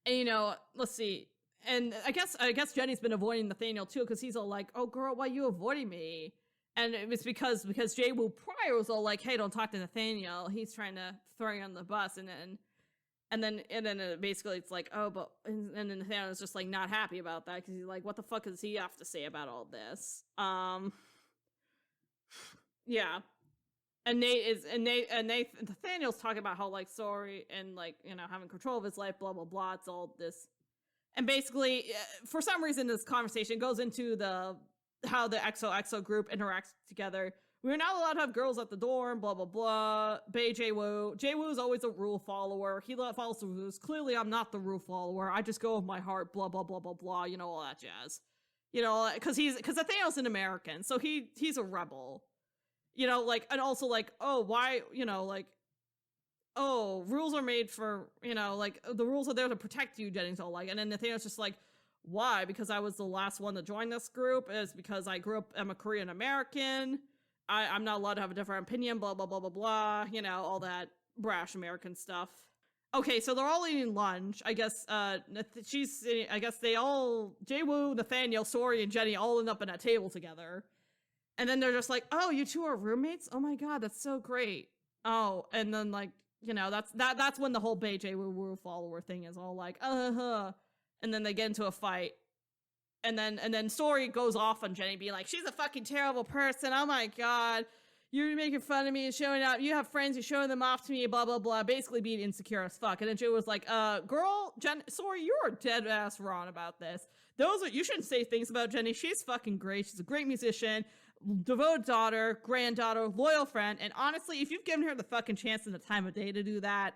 And let's see. And I guess Jenny's been avoiding Nathaniel too, because he's all like, "Oh girl, why are you avoiding me?" And it was because Jaewoo prior was all like, "Hey, don't talk to Nathaniel. He's trying to throw you on the bus." And then basically it's like, "Oh, but," and then Nathaniel's just like not happy about that, because he's like, "What the fuck does he have to say about all this?" Yeah. And Nathaniel's talking about how, like, sorry, and, like, having control of his life, blah, blah, blah. It's all this. And basically, for some reason, this conversation goes into how the XOXO group interacts together. We're not allowed to have girls at the dorm, blah, blah, blah. Bae Jaewoo. Jaewoo is always a rule follower. He follows the rules. Clearly, I'm not the rule follower. I just go with my heart, blah, blah, blah, blah, blah. All that jazz. Because Nathaniel's an American, so he's a rebel. And also, like, oh, why, oh, rules are made for, the rules are there to protect you, Jenny's all like, and then Nathaniel's just like, why? Because I was the last one to join this group? It's because I'm a Korean American, I'm not allowed to have a different opinion, blah, blah, blah, blah, blah, all that brash American stuff. Okay, so they're all eating lunch. I guess, Jaewoo, Nathaniel, Sori, and Jenny all end up at a table together. And then they're just like, oh, you two are roommates? Oh my god, that's so great. Oh, and then, like, that's when the whole Bae Jaewoo follower thing is all like, and then they get into a fight. And then Sori goes off on Jenny, being like, she's a fucking terrible person. Oh my god, you're making fun of me and showing up. You have friends, you're showing them off to me, blah, blah, blah. Basically being insecure as fuck. And then Jaewoo was like, girl, Sori, you're dead ass wrong about this. You shouldn't say things about Jenny. She's fucking great. She's a great musician. Devoted daughter, granddaughter, loyal friend, and honestly, if you've given her the fucking chance and the time of day to do that,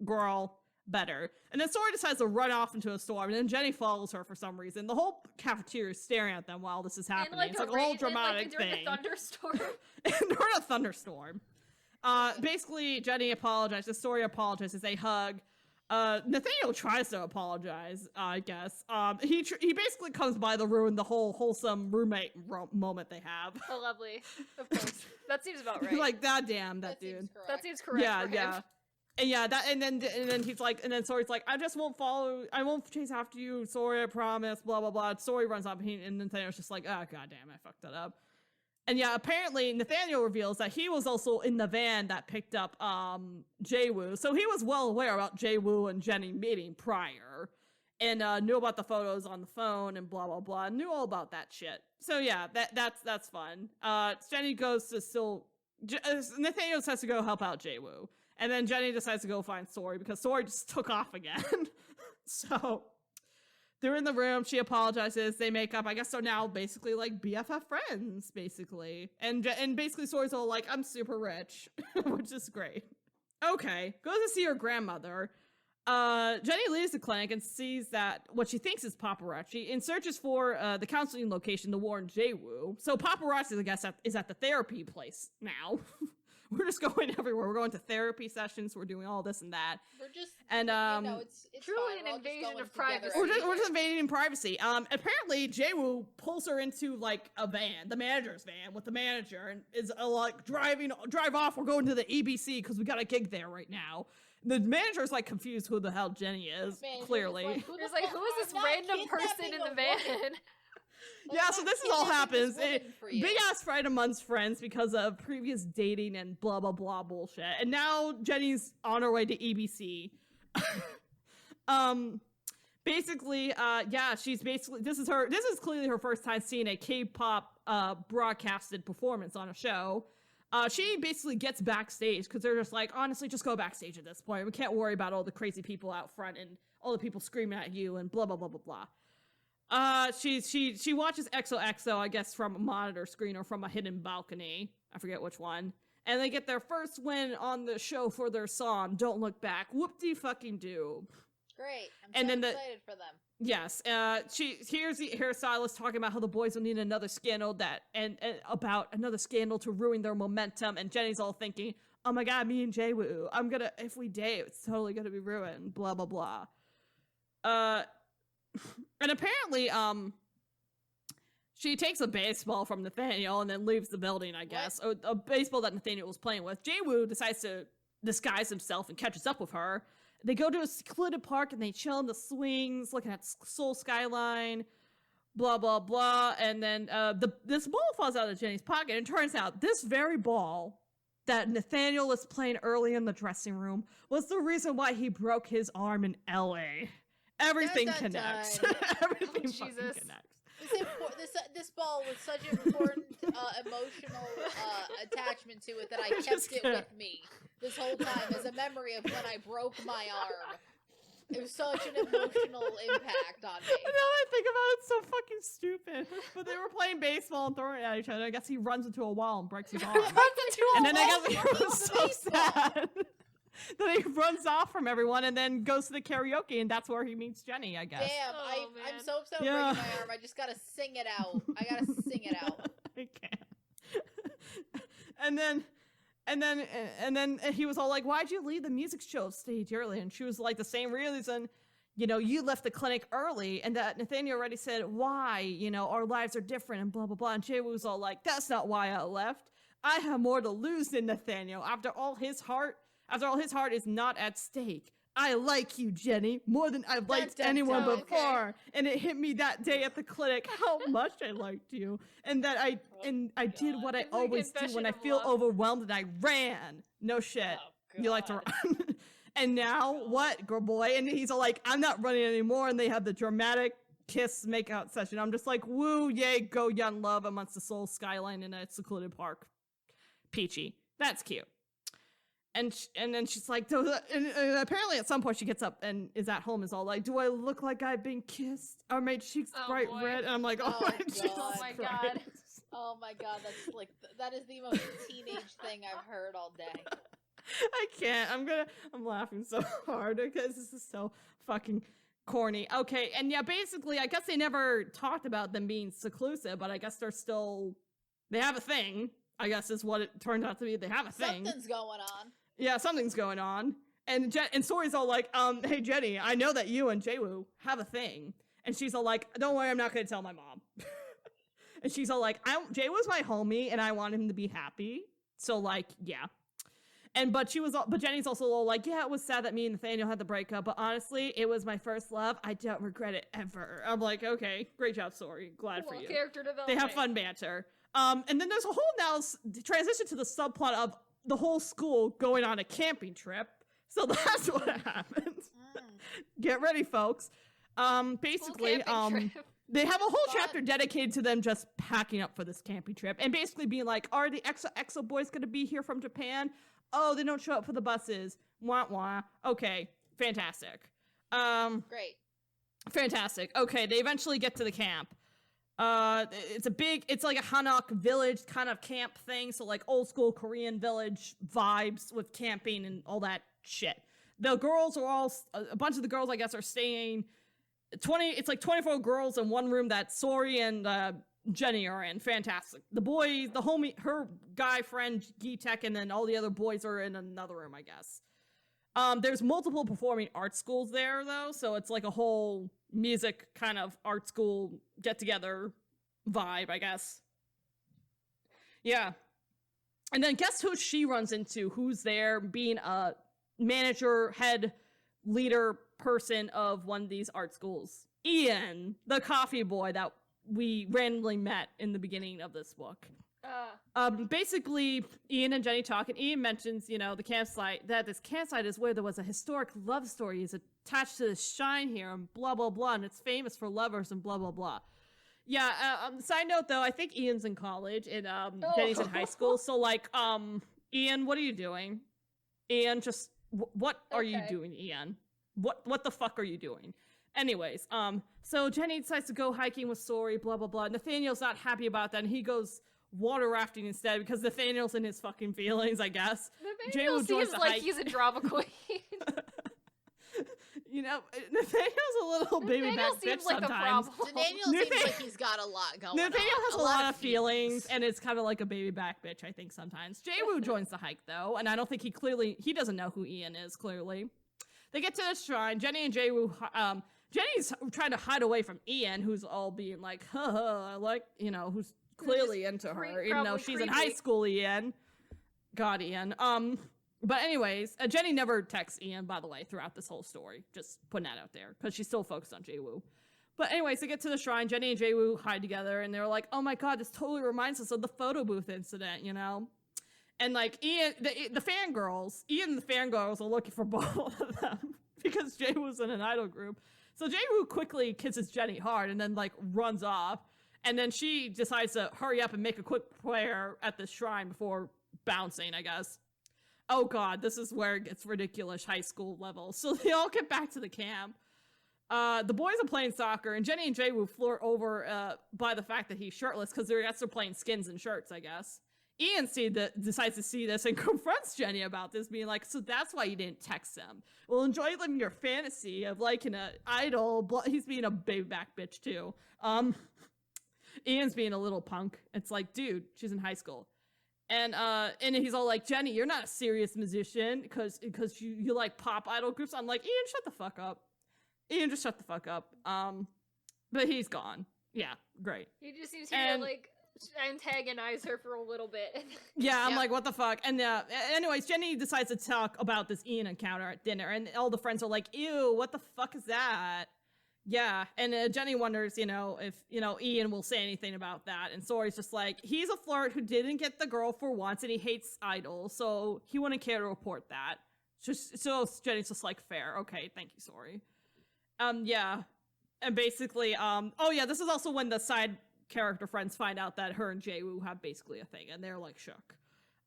girl, better. And then Sori decides to run off into a storm, and then Jenny follows her for some reason. The whole cafeteria is staring at them while this is happening. It's like a whole dramatic thing. During a thunderstorm. During a thunderstorm. Basically, Jenny apologizes, Sori apologizes, they hug. Nathaniel tries to apologize, I guess. He basically comes by to ruin the whole wholesome roommate moment they have. Oh, lovely. Of course. That seems about right. Like, goddamn, that dude. That seems correct. Yeah, for him. yeah. And yeah, and then he's like, and then Sori's like, I won't chase after you, Sori, I promise, blah, blah, blah. Sori runs up, and Nathaniel's just like, oh, goddamn, I fucked that up. And yeah, apparently Nathaniel reveals that he was also in the van that picked up Jaewoo. So he was well aware about Jaewoo and Jenny meeting prior. And knew about the photos on the phone and blah, blah, blah. Knew all about that shit. So yeah, that's fun. Jenny goes to Nathaniel decides to go help out Jaewoo. And then Jenny decides to go find Sori because Sori just took off again. So they're in the room. She apologizes. They make up. I guess they're now basically like BFF friends, basically. And basically Sori's all like, I'm super rich, which is great. Okay, goes to see her grandmother. Jenny leaves the clinic and sees that what she thinks is paparazzi and searches for the counseling location to warn Jaewoo. So paparazzi, I guess, is at the therapy place now. We're just going everywhere. We're going to therapy sessions. We're doing all this and that. We're just, it's truly an invasion of privacy. We're just invading privacy. Apparently, Jaewoo pulls her into like a van, the manager's van, with the manager, and is like drive off. We're going to the EBC because we got a gig there right now. The manager's like confused who the hell Jenny is. Clearly, who is this random person in the van? Yeah, so this is all happens. Big ass fight amongst friends because of previous dating and blah blah blah bullshit. And now Jenny's on her way to EBC. Basically, this is clearly her first time seeing a K-pop broadcasted performance on a show. She basically gets backstage because they're just like, honestly, just go backstage at this point. We can't worry about all the crazy people out front and all the people screaming at you and blah blah blah blah blah. She watches XOXO, I guess, from a monitor screen or from a hidden balcony. I forget which one. And they get their first win on the show for their song, Don't Look Back. Whoop-de-fucking-do. Great. I'm excited for them. Yes, she hears the hairstylist talking about how the boys will need another scandal and about another scandal to ruin their momentum, and Jenny's all thinking, oh my god, me and Jaewoo, if we date, it's totally gonna be ruined, blah blah blah. And apparently, she takes a baseball from Nathaniel and then leaves the building, I guess. A baseball that Nathaniel was playing with. Jaewoo decides to disguise himself and catches up with her. They go to a secluded park and they chill in the swings, looking at Seoul skyline, blah, blah, blah. And then this ball falls out of Jenny's pocket. And it turns out this very ball that Nathaniel was playing early in the dressing room was the reason why he broke his arm in LA. Everything connects. Everything fucking connects. This ball was such an important emotional attachment to it that I kept it with me this whole time as a memory of when I broke my arm. It was such an emotional impact on me. Now that I think about it, it's so fucking stupid. But they were playing baseball and throwing it at each other. I guess he runs into a wall and breaks his arm. And then I guess he was so sad. Then he runs off from everyone and then goes to the karaoke, and that's where he meets Jenny, I guess. Damn, I'm so upset with breaking my arm. I just gotta sing it out. I gotta sing it out. I can't. And then he was all like, why'd you leave the music show stage early? And she was like, the same reason, you left the clinic early. And that Nathaniel already said, why? Our lives are different and blah, blah, blah. And Jay was all like, that's not why I left. I have more to lose than Nathaniel. After all, his heart is not at stake. I like you, Jenny, more than I've liked anyone before. Okay. And it hit me that day at the clinic how much I liked you. And that I did what I always do when I feel overwhelmed, and I ran. No shit. You like to run. And now, what, girl boy? And he's all like, I'm not running anymore. And they have the dramatic kiss makeout session. I'm just like, woo, yay, go young love amongst the Seoul skyline in a secluded park. Peachy. That's cute. And then she's like, and apparently at some point she gets up and is at home, is all like, do I look like I've been kissed? Are my cheeks bright red? And I'm like, oh my god. Oh my god, that's like, that is the most teenage thing I've heard all day. I can't. I'm laughing so hard because this is so fucking corny. Okay, and yeah, basically, I guess they never talked about them being seclusive, but I guess they have a thing, I guess is what it turned out to be. They have a thing. Something's going on. Yeah, something's going on. And Sori's all like, hey, Jenny, I know that you and Jaewoo have a thing. And she's all like, don't worry, I'm not going to tell my mom. And she's all like, Jaewoo's my homie, and I want him to be happy. So, like, yeah. But Jenny's also all like, yeah, it was sad that me and Nathaniel had the breakup, but honestly, it was my first love. I don't regret it ever. I'm like, okay, great job, Sori. Glad for you. Character development. They have fun banter. And then there's a whole transition to the subplot of the whole school going on a camping trip. So that's what happens. Get ready, folks. Basically, they have a whole chapter dedicated to them just packing up for this camping trip and basically being like, are the XOXO boys going to be here from Japan? Oh, they don't show up for the buses. Wah, wah. Okay, fantastic. Great. Fantastic. Okay, they eventually get to the camp. It's like a Hanok village kind of camp thing, so like old school Korean village vibes with camping and all that shit. The girls are a bunch of the girls I guess are staying, it's like 24 girls in one room that Sori and Jenny are in. Fantastic. The boys, the homie, her guy friend Gitek, and then all the other boys are in another room, I guess. There's multiple performing arts schools there, though, so it's like a whole music kind of art school get-together vibe, I guess. Yeah. And then guess who she runs into, who's there being a manager, head, leader person of one of these art schools. Ian, the coffee boy that we randomly met in the beginning of this book. Basically, Ian and Jenny talk, and Ian mentions, the campsite, that this campsite is where there was a historic love story is attached to the shrine here, and blah, blah, blah, and it's famous for lovers, and blah, blah, blah. Yeah, side note, though, I think Ian's in college, and Jenny's in high school, so, like, Ian, what are you doing? Ian, just, what are you doing, Ian? What the fuck are you doing? Anyways, so Jenny decides to go hiking with Sori, blah, blah, blah. Nathaniel's not happy about that, and he goes water rafting instead because Nathaniel's in his fucking feelings, I guess. Nathaniel seems like he's a drama queen. You know, Nathaniel's a little baby back bitch like sometimes. Nathaniel seems like he's got a lot going on. Nathaniel has a lot of feelings, and it's kind of like a baby back bitch, I think, sometimes. Jae-woo joins the hike, though, and I don't think he doesn't know who Ian is, clearly. They get to the shrine. Jenny and Jae-woo, Jenny's trying to hide away from Ian, who's all being like, who's clearly into her, even though she's in high school, Ian. God, Ian. But anyways, Jenny never texts Ian, by the way, throughout this whole story. Just putting that out there, because she's still focused on Jae-woo. But anyways, they get to the shrine. Jenny and Jae-woo hide together, and they're like, oh my god, this totally reminds us of the photo booth incident, you know? And like, Ian and the fangirls are looking for both of them, because Jae-woo's in an idol group. So Jae-woo quickly kisses Jenny hard, and then like runs off. And then she decides to hurry up and make a quick prayer at the shrine before bouncing, I guess. Oh god, this is where it gets ridiculous high school level. So they all get back to the camp. The boys are playing soccer, and Jenny and Jae-woo flirt over by the fact that he's shirtless because they're playing skins and shirts, I guess. Ian decides to see this and confronts Jenny about this, being like, so that's why you didn't text him. Well, enjoy living your fantasy of liking an idol. He's being a baby back bitch, too. Ian's being a little punk. It's like, dude, she's in high school. And he's all like, Jenny, you're not a serious musician because you like pop idol groups. I'm like, Ian, shut the fuck up. Ian, just shut the fuck up. But he's gone. Yeah, great. He just seems to like antagonize her for a little bit. Yeah, I'm like, what the fuck? And anyways, Jenny decides to talk about this Ian encounter at dinner, and all the friends are like, ew, what the fuck is that? Yeah, and Jenny wonders, if, Ian will say anything about that. And Sori's just like, he's a flirt who didn't get the girl for once, and he hates idols, so he wouldn't care to report that. So Jenny's just like, fair. Okay, thank you, Sori. Yeah. And basically, this is also when the side character friends find out that her and Jae-woo have basically a thing, and they're like shook.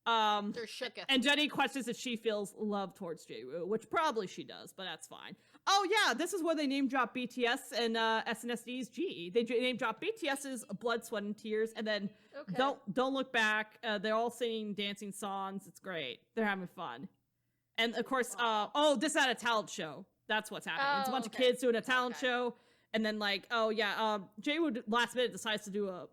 They're shook. And Jenny questions if she feels love towards Jae-woo, which probably she does, but that's fine. Oh yeah, this is where they name drop BTS and SNSD G. They name drop BTS's Blood, Sweat, and Tears, and then Don't Look Back. They're all singing dancing songs. It's great. They're having fun. And of course, this is at a talent show. That's what's happening. It's a bunch of kids doing a talent show. And then Jae-woo last minute decides to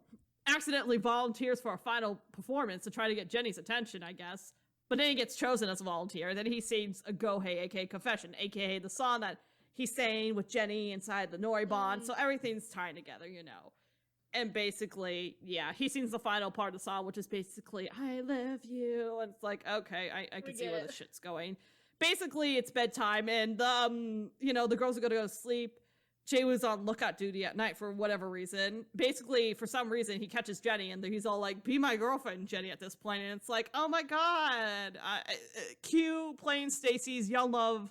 accidentally volunteers for a final performance to try to get Jenny's attention, I guess. But then he gets chosen as a volunteer. Then he sings a Go Hey, aka Confession, aka the song that he's saying with Jenny inside the Nori bond. So everything's tying together, And basically, yeah, he sings the final part of the song, which is basically, I love you. And it's like, okay, I can see where this shit's going. Basically, it's bedtime, and the girls are gonna go to sleep. Jae-woo's on lookout duty at night for whatever reason. Basically, for some reason, he catches Jenny, and he's all like, be my girlfriend, Jenny, at this point. And it's like, oh my god. Cue playing Stacy's Young Love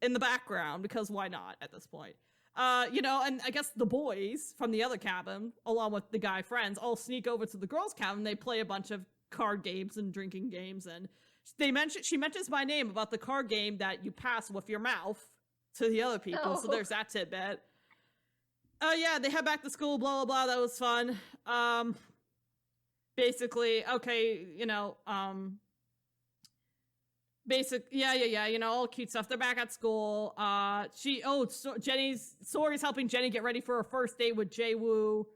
in the background, because why not at this point? And I guess the boys from the other cabin, along with the guy friends, all sneak over to the girls' cabin. They play a bunch of card games and drinking games, and she mentions my name about the card game that you pass with your mouth to the other people. So there's that tidbit. Yeah, they head back to school, blah, blah, blah. That was fun. Basically, okay, all cute stuff. They're back at school. Sori's helping Jenny get ready for her first date with Jae-woo.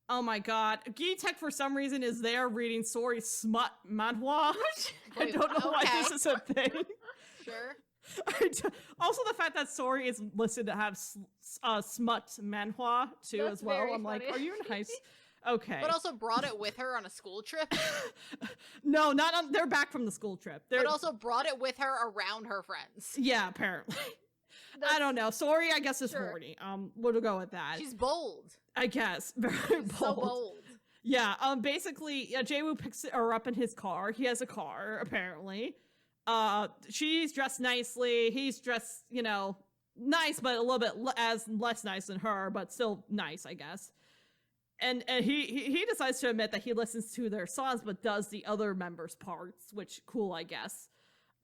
Oh my god. Gi-Tech, for some reason, is there reading Sori's smut manhwa. I don't know why this is a thing. Sure. Also, the fact that Sori is listed to have smut manhwa too. That's as well. I'm funny. Like, are you in high school? Okay. But also brought it with her on a school trip? No, not on. They're back from the school trip. But also brought it with her around her friends. Yeah, apparently. I don't know. Sori, I guess, is horny. We'll go with that. She's bold. I guess. Very bold. So bold. Yeah. Basically, Jae-woo picks her up in his car. He has a car, apparently. She's dressed nicely. He's dressed, nice, but a little bit less nice than her, but still nice, I guess. And he decides to admit that he listens to their songs, but does the other members' parts, which cool, I guess.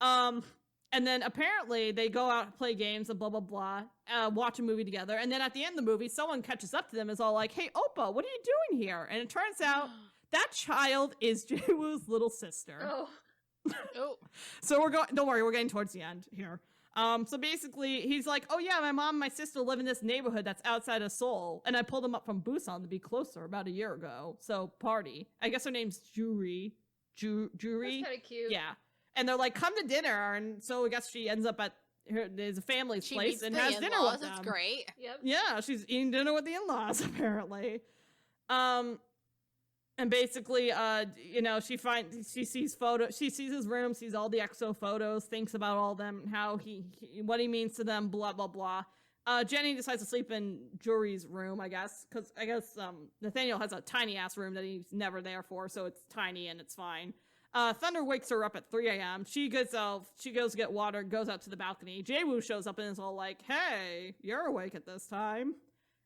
And then apparently they go out and play games and blah, blah, blah, watch a movie together. And then at the end of the movie, someone catches up to them and is all like, hey, Oppa, what are you doing here? And it turns out That child is Jaewoo's little sister. Oh. Oh. So don't worry, we're getting towards the end here. So basically, he's like, oh yeah, my mom and my sister live in this neighborhood that's outside of Seoul, and I pulled them up from Busan to be closer about a year ago. So party. I guess her name's Juri. Juri? That's kind of cute. Yeah. And they're like, come to dinner, and so I guess she ends up at there's a family's She place meets and the has dinner with in-laws. them. It's great. Yep. Yeah, she's eating dinner with the in-laws, apparently. And basically, she sees photos, she sees his room, sees all the EXO photos, thinks about all of them, how what he means to them, blah, blah, blah. Jenny decides to sleep in Juri's room, I guess, because Nathaniel has a tiny-ass room that he's never there for, so it's tiny and it's fine. Thunder wakes her up at 3 a.m. She goes to get water, goes out to the balcony. Jaewoo shows up and is all like, hey, you're awake at this time.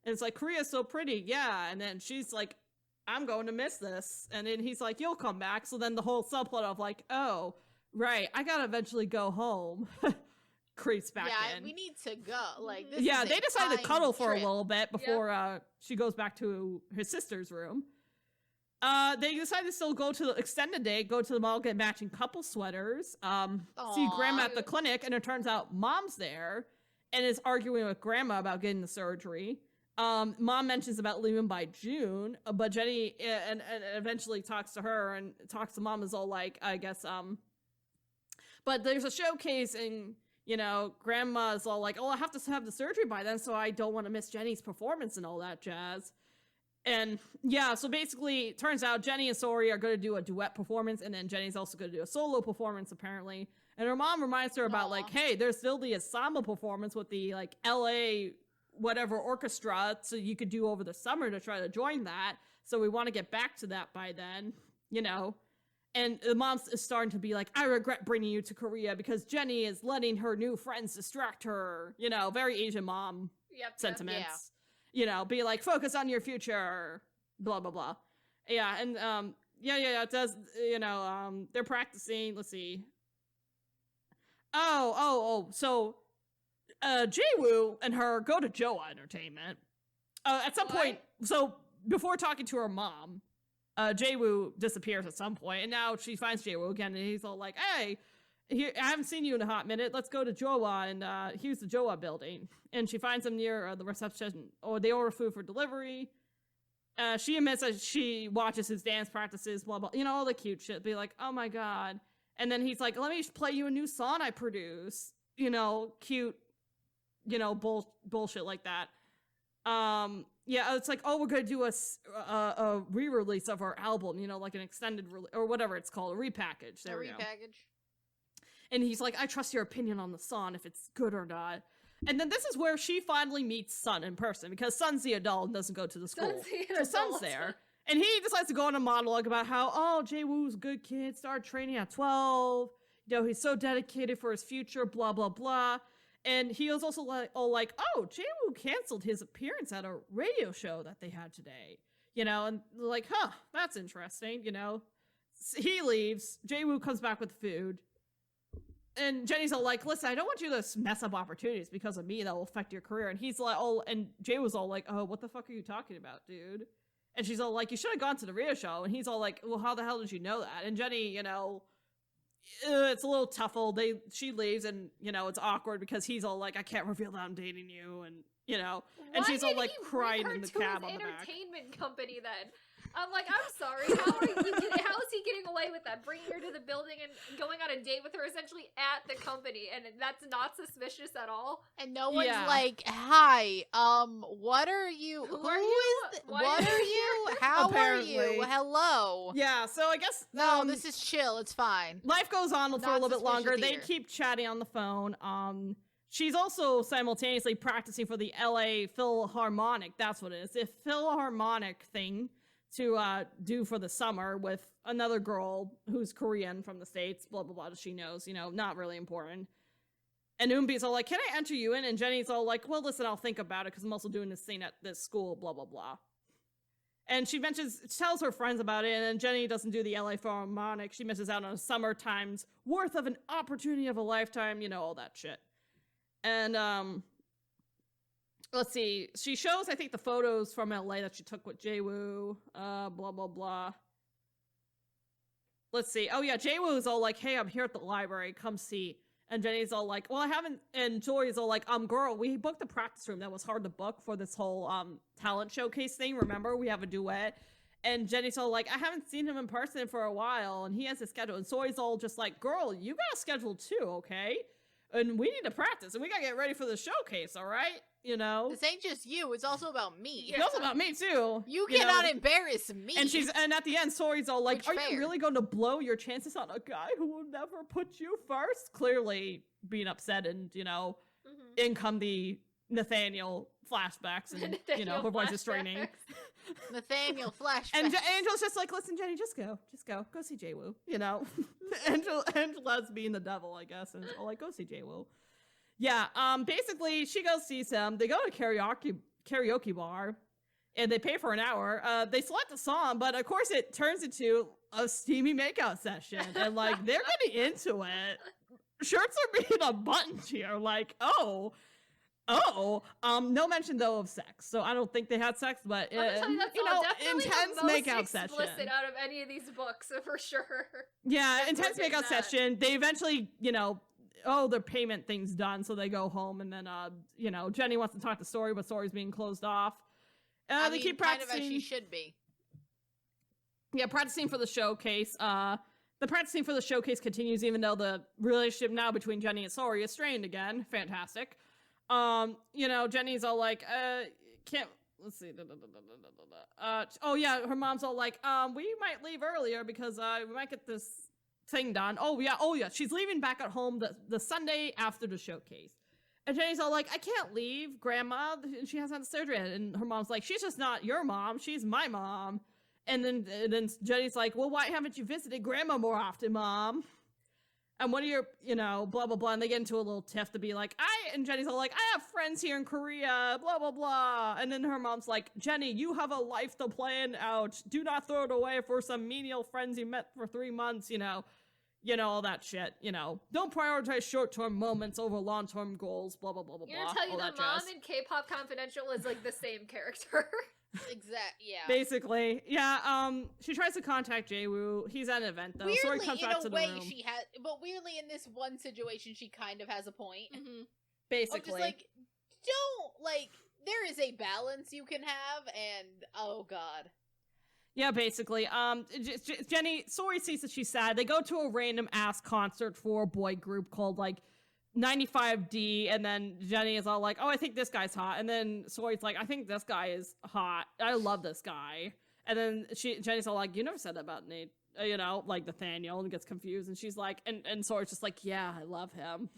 And it's like, Korea's so pretty, yeah. And then she's like, I'm going to miss this. And then he's like, you'll come back. So then the whole subplot of like, oh, right, I gotta eventually go home creeps back in. Yeah, we need to go. Like, this yeah, is they a decide to time cuddle for trip. a little bit before she goes back to her sister's room. They decide to still go to the extended day, go to the mall, get matching couple sweaters, see grandma at the clinic, and it turns out mom's there and is arguing with grandma about getting the surgery. Mom mentions about leaving by June, but Jenny and eventually talks to her and talks to mom is all like, I guess, but there's a showcase and, grandma's all like, oh, I have to have the surgery by then, so I don't want to miss Jenny's performance and all that jazz. And yeah, so basically, it turns out Jenny and Sori are going to do a duet performance, and then Jenny's also going to do a solo performance, apparently. And her mom reminds her about, like, hey, there's still the ensemble performance with the, like, LA whatever orchestra, so you could do over the summer to try to join that. So we want to get back to that by then, And the mom is starting to be like, I regret bringing you to Korea because Jenny is letting her new friends distract her. Very Asian mom sentiments. Yeah. Be like, focus on your future, blah, blah, blah. Yeah, and, it does, they're practicing, let's see. So, Jaewoo and her go to Joa Entertainment. At some point, so before talking to her mom, Jaewoo disappears at some point, and now she finds Jaewoo again, and he's all like, hey, here, I haven't seen you in a hot minute. Let's go to Joa, and here's the Joa building. And she finds him near the reception, or they order food for delivery. She admits that she watches his dance practices, blah, blah, all the cute shit. Be like, oh my god. And then he's like, let me play you a new song I produce. Cute, bullshit like that. It's like, oh, we're gonna do a re-release of our album, like an extended or whatever it's called, a repackage. There we go. And he's like, I trust your opinion on the song, if it's good or not. And then this is where she finally meets Sun in person, because Sun's the adult and doesn't go to the school. So Sun's there. And he decides to go on a monologue about how, Jaewoo's a good kid, started training at 12. He's so dedicated for his future, blah, blah, blah. And he was also like, Jaewoo canceled his appearance at a radio show that they had today. And like, that's interesting, He leaves. Jaewoo comes back with food. And Jenny's all like, listen, I don't want you to mess up opportunities because of me that will affect your career. And he's like, and Jaewoo's all like, oh, what the fuck are you talking about, dude? And she's all like, you should have gone to the radio show. And he's all like, well, how the hell did you know that? And Jenny, it's a little tuffle. She leaves and, it's awkward because he's all like, I can't reveal that I'm dating you. And, and she's all like crying in the cab on the back. Entertainment company then. I'm like, I'm sorry. How is he getting away with that? Bringing her to the building and going on a date with her essentially at the company, and that's not suspicious at all. And no one's like, hi, what are you? Who are you? What are you? How are you? Hello. Yeah, so I guess no, this is chill. It's fine. Life goes on for a little bit longer. They keep chatting on the phone. She's also simultaneously practicing for the LA Philharmonic. That's what it is. A Philharmonic thing to do for the summer with another girl who's Korean from the States, blah, blah, blah, she knows, not really important. And Eunbi's all like, can I enter you in? And Jenny's all like, well, listen, I'll think about it because I'm also doing this thing at this school, blah, blah, blah. And she tells her friends about it, and Jenny doesn't do the LA Philharmonic. She misses out on a summer time's worth of an opportunity of a lifetime, all that shit. And, let's see. She shows, I think, the photos from LA that she took with Jaewoo. Blah, blah, blah. let's see. Oh yeah, Jaewoo is all like, hey, I'm here at the library, come see. And Jenny's all like, well, I haven't, and Jory's all like, girl, we booked a practice room that was hard to book for this whole talent showcase thing. Remember, we have a duet. And Jenny's all like, I haven't seen him in person for a while, and he has a schedule. And Soy's all just like, girl, you got a schedule too, okay? And we need to practice, and we gotta get ready for the showcase, all right? You know? This ain't just you, it's also about me. It's also about me too. You cannot embarrass me. And at the end, Soy's all like, Which are fair. you really going to blow your chances on a guy who will never put you first? Clearly being upset, and, in come the Nathaniel flashbacks, and, her voice is straining. Nathaniel flashback. And Angel's just like, listen, Jenny, just go see Jaewoo, Angela's being the devil, I guess, and it's all like, go see Jaewoo. Yeah, basically, she goes sees him. They go to a karaoke bar, and they pay for an hour. They select a song, but of course it turns into a steamy makeout session, and like they're getting into it. Shirts are being unbuttoned here, like, no mention though of sex, so I don't think they had sex, but intense makeout session. Explicit out of any of these books for sure. Yeah, intense makeout session. They eventually, their payment thing's done, so they go home, and then Jenny wants to talk to Story, but Story's being closed off. They keep practicing, kind of as she should be. Yeah, practicing for the showcase. The practicing for the showcase continues, even though the relationship now between Jenny and Story is strained again. Fantastic. Jenny's all like, can't, let's see. Her mom's all like, we might leave earlier because we might get this thing done. Oh yeah. She's leaving back at home the Sunday after the showcase. And Jenny's all like, I can't leave, Grandma. She hasn't had surgery yet. And her mom's like, she's just not your mom. She's my mom. And then Jenny's like, well, why haven't you visited Grandma more often, Mom? And what are your, blah, blah, blah. And they get into a little tiff to be like, and Jenny's all like, I have friends here in Korea, blah, blah, blah. And then her mom's like, Jenny, you have a life to plan out. Do not throw it away for some menial friends you met for 3 months, all that shit, Don't prioritize short-term moments over long-term goals, blah, blah, blah, blah, blah. You're gonna tell you the mom in K-Pop Confidential is like the same character. Yeah. Basically, yeah. She tries to contact Jaewoo. He's at an event though. Weirdly, so he comes back to the room. But weirdly, in this one situation, she kind of has a point. Mm-hmm. Basically, there is a balance you can have, and oh god. Yeah, basically. Jenny, Sori sees that she's sad. They go to a random ass concert for a boy group called 95D, and then Jenny is all like, oh, I think this guy's hot. And then Sori's like, I think this guy is hot. I love this guy. And then Jenny's all like, you never said that about Nate, Nathaniel, and gets confused. And she's like, and Sori's just like, yeah, I love him.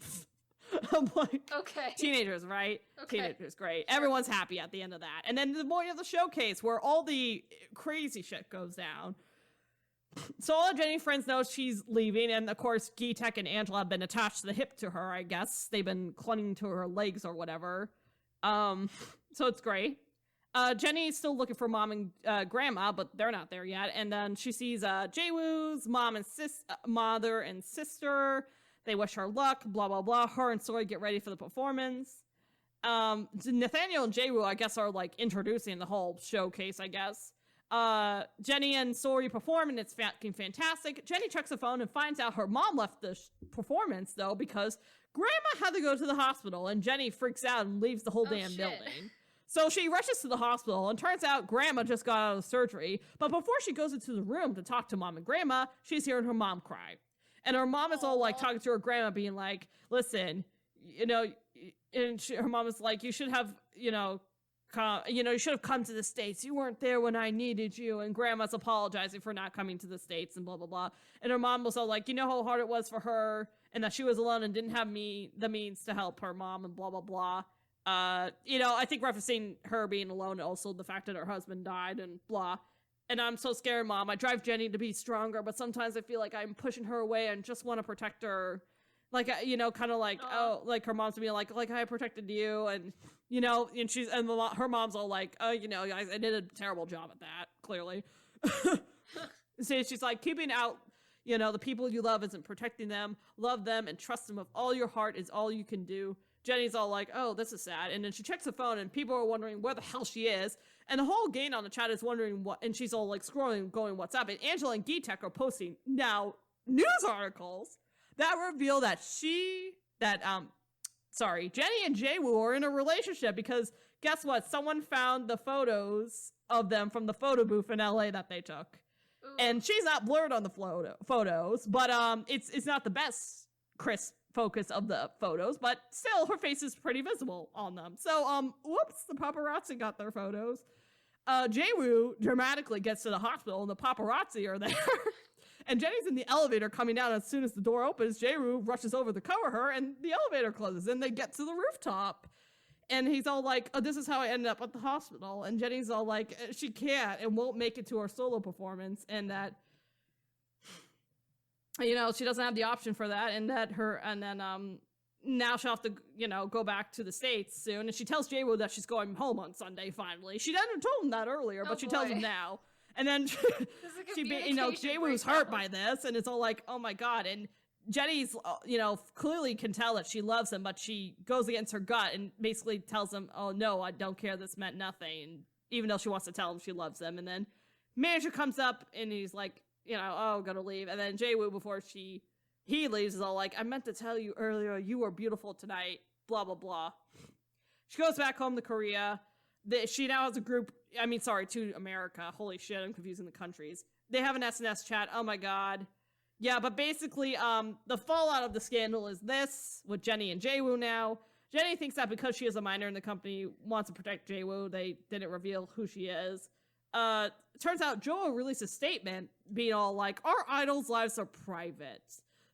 I'm like, okay. Teenagers, right? Okay. Teenagers, great. Sure. Everyone's happy at the end of that. And then the morning of the showcase where all the crazy shit goes down. So all of Jenny's friends know she's leaving, and of course, Gitek and Angela have been attached to the hip to her, I guess. They've been clinging to her legs or whatever. So it's great. Jenny's still looking for Mom and Grandma, but they're not there yet. And then she sees Jaewoo's mother and sister. They wish her luck, blah, blah, blah. Her and Sori get ready for the performance. Nathaniel and Jaewoo, I guess, are introducing the whole showcase, I guess. Jenny and Sori perform, and it's fucking fantastic. Jenny checks the phone and finds out her mom left the performance, though, because Grandma had to go to the hospital, and Jenny freaks out and leaves the whole damn building. So she rushes to the hospital, and turns out Grandma just got out of surgery, but before she goes into the room to talk to Mom and Grandma, she's hearing her mom cry. And her mom is all talking to her grandma, being like, listen, and her mom is like, you should have, you should have come to the States. You weren't there when I needed you. And Grandma's apologizing for not coming to the States and blah, blah, blah. And her mom was all like, how hard it was for her and that she was alone and didn't have the means to help her mom and blah, blah, blah. I think referencing her being alone and also the fact that her husband died and blah. And I'm so scared, Mom. I drive Jenny to be stronger, but sometimes I feel like I'm pushing her away and just want to protect her. Kind of like, oh, like her mom's being like I protected you, and her mom's all like, oh, I did a terrible job at that, clearly. So she's like, keeping out, the people you love isn't protecting them. Love them and trust them with all your heart is all you can do. Jenny's all like, oh, this is sad. And then she checks her phone and people are wondering where the hell she is. And the whole gang on the chat is wondering what, and she's all like scrolling, going, what's up? And Angela and Geetek are posting now news articles that reveal that Jenny and Jaewoo are in a relationship because guess what? Someone found the photos of them from the photo booth in LA that they took. Ooh. And she's not blurred on the photos, but it's not the best crisp focus of the photos, but still her face is pretty visible on them. So whoops, the paparazzi got their photos. Jaewoo dramatically gets to the hospital and the paparazzi are there. And Jenny's in the elevator coming down. As soon as the door opens, Jaewoo rushes over to cover her and the elevator closes and they get to the rooftop. And he's all like, oh, this is how I ended up at the hospital. And Jenny's all like, she can't and won't make it to her solo performance. And that, you know, she doesn't have the option for that. And that now she'll have to, you know, go back to the States soon. And she tells Jaewoo that she's going home on Sunday finally. She hadn't told him that earlier, but she tells him now. And then Jaewoo's hurt by this. And it's all like, oh my God. And Jenny's, you know, clearly can tell that she loves him, but she goes against her gut and basically tells him, oh no, I don't care, this meant nothing. And even though she wants to tell him she loves him. And then manager comes up and he's like, you know, oh, I'm gonna leave. And then Jaewoo, before he leaves, is all like, I meant to tell you earlier, you were beautiful tonight, blah, blah, blah. She goes back home to Korea. She now has a group, to America. Holy shit, I'm confusing the countries. They have an SNS chat, oh my God. Yeah, but basically, the fallout of the scandal is this, with Jenny and Jaewoo now. Jenny thinks that because she is a minor in the company, wants to protect Jaewoo. They didn't reveal who she is. Turns out Joe released a statement being all like, our idols' lives are private.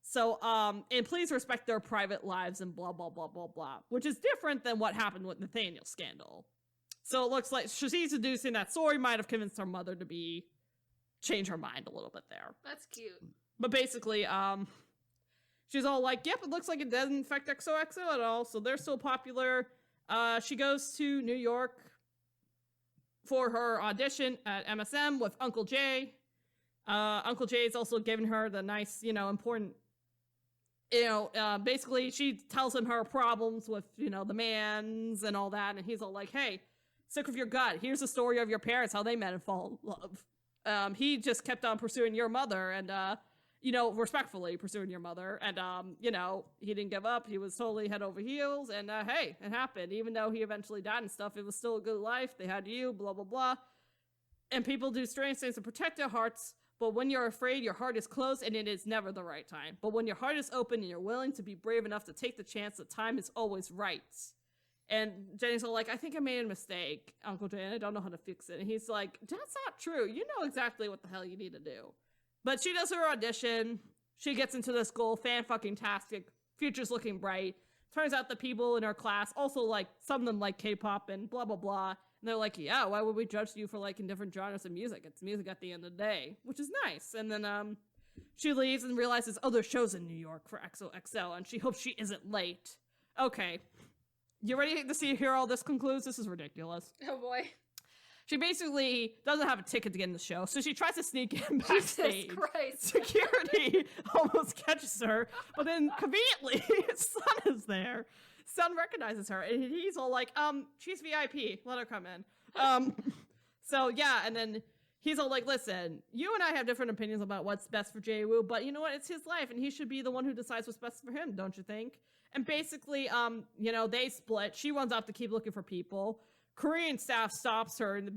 So, and please respect their private lives and blah, blah, blah, blah, blah. Which is different than what happened with Nathaniel's scandal. So it looks like she's deducing that Sori might have convinced her mother to change her mind a little bit there. That's cute. But basically, she's all like, yep, it looks like it doesn't affect XOXO at all, so they're still popular. She goes to New York for her audition at MSM with Uncle Jay. Uncle Jay is also giving her the nice, you know, important, basically she tells him her problems with, you know, the mans and all that, and he's all like, hey, stick with your gut. Here's the story of your parents, how they met and fall in love. He just kept on pursuing your mother and, respectfully pursuing your mother. And, he didn't give up. He was totally head over heels. And, hey, it happened. Even though he eventually died and stuff, it was still a good life. They had you, blah, blah, blah. And people do strange things to protect their hearts. But when you're afraid, your heart is closed and it is never the right time. But when your heart is open and you're willing to be brave enough to take the chance, the time is always right. And Jenny's all like, I think I made a mistake, Uncle Jay, and I don't know how to fix it. And he's like, that's not true. You know exactly what the hell you need to do. But she does her audition. She gets into the school, fan-fucking-tastic, future's looking bright. Turns out the people in her class also like, some of them like K-pop and blah, blah, blah. And they're like, yeah, why would we judge you for liking different genres of music? It's music at the end of the day, which is nice. And then she leaves and realizes, oh, there's shows in New York for XOXO, and she hopes she isn't late. Okay. You ready to hear all this concludes? This is ridiculous. Oh boy. She basically doesn't have a ticket to get in the show, so she tries to sneak in backstage. Jesus Christ. Security almost catches her, but then conveniently, his son is there. Son recognizes her, and he's all like, she's VIP, let her come in. So yeah, and then he's all like, listen, you and I have different opinions about what's best for Jaewoo, but you know what, it's his life, and he should be the one who decides what's best for him, don't you think? And basically, they split. She runs off to keep looking for people. Korean staff stops her and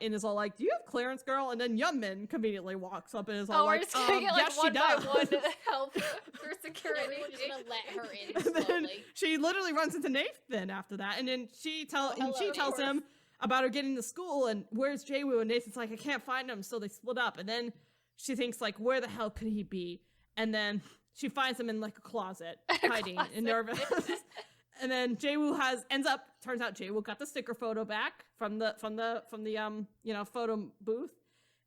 is all like, do you have clearance, girl? And then Yeonmin conveniently walks up and is all like, yes, she does. One help for security. We're just gonna let her in slowly. And then she literally runs into Nathan after that, and then she tells him about her getting to school and where's Jaewoo, and Nathan's like, I can't find him, so they split up. And then she thinks like, where the hell could he be? And then she finds him in like a closet, hiding and nervous. And then Jaewoo turns out Jaewoo got the sticker photo back from the photo booth.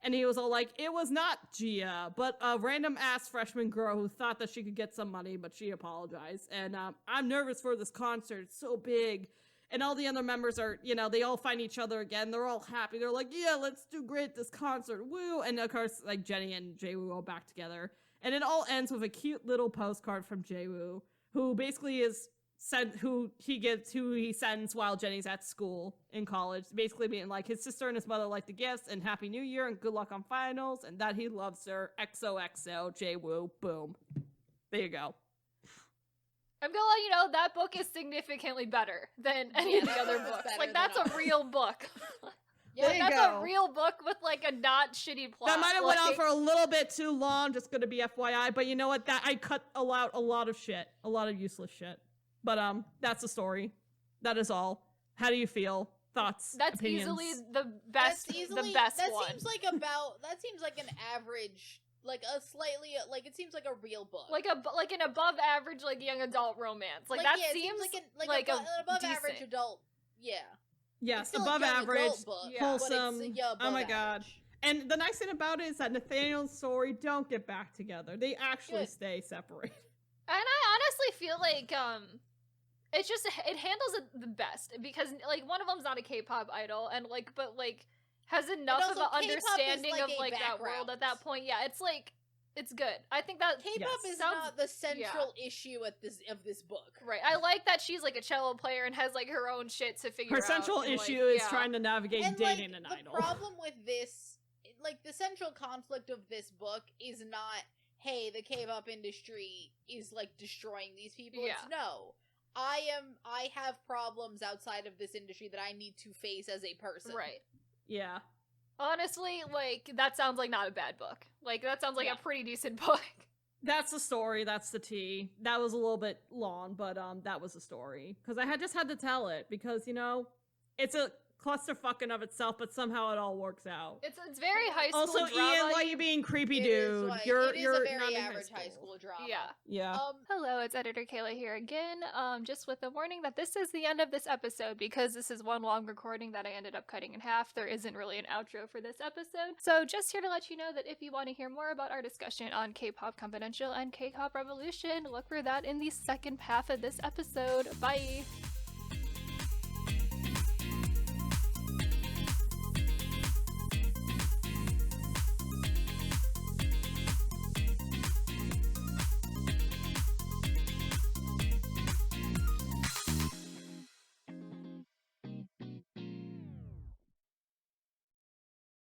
And he was all like, it was not Gia, but a random ass freshman girl who thought that she could get some money, but she apologized. And I'm nervous for this concert. It's so big. And all the other members are, they all find each other again. They're all happy. They're like, yeah, let's do great this concert. Woo. And of course, like Jenny and Jaewoo are back together. And it all ends with a cute little postcard from Jaewoo, who basically is who he sends while Jenny's at school in college, basically being like his sister and his mother like the gifts and Happy New Year and good luck on finals and that he loves her. XOXO, J-Woo, boom. There you go. I'm gonna let you know that book is significantly better than any of the other books. Like, that's a real book. Yeah, like, that's a real book with, like, a not shitty plot. That might have went on for a little bit too long, just gonna be FYI, but you know what? That I cut out a lot of shit. A lot of useless shit. But, that's the story. That is all. How do you feel? Thoughts? That's opinions? easily the best one. That seems like an average... Like a slightly, like it seems like a real book, like an above average, like young adult romance. Like that seems like an above decent. average adult. Yeah. Yes, it's above average, book, wholesome. Oh my god! And the nice thing about it is that Nathaniel and Sori don't get back together. They actually stay separated. And I honestly feel like it handles it the best because like one of them's not a K-pop idol and like but like. Has enough of an understanding of like that world at that point. Yeah, it's like it's good. I think that K-pop is not the central issue of this book. Right. I like that she's like a cello player and has like her own shit to figure out. Her central issue is trying to navigate dating an idol. The problem with this, like the central conflict of this book is not, hey, the K-pop industry is like destroying these people. Yeah. It's no. I have problems outside of this industry that I need to face as a person. Right. Yeah. Honestly, like, that sounds like not a bad book. Like, that sounds like a pretty decent book. That's the story. That's the tea. That was a little bit long, but that was the story. Because I just had to tell it because, you know, it's a clusterfuck in of itself, but somehow it all works out. It's very high school also, drama. Ian, why are you being creepy, dude? You're a very average high school drama. Yeah. Hello, it's Editor Kayla here again. Just with a warning that this is the end of this episode because this is one long recording that I ended up cutting in half. There isn't really an outro for this episode. So just here to let you know that if you want to hear more about our discussion on K-Pop Confidential and K-Pop Revolution, look for that in the second half of this episode. Bye!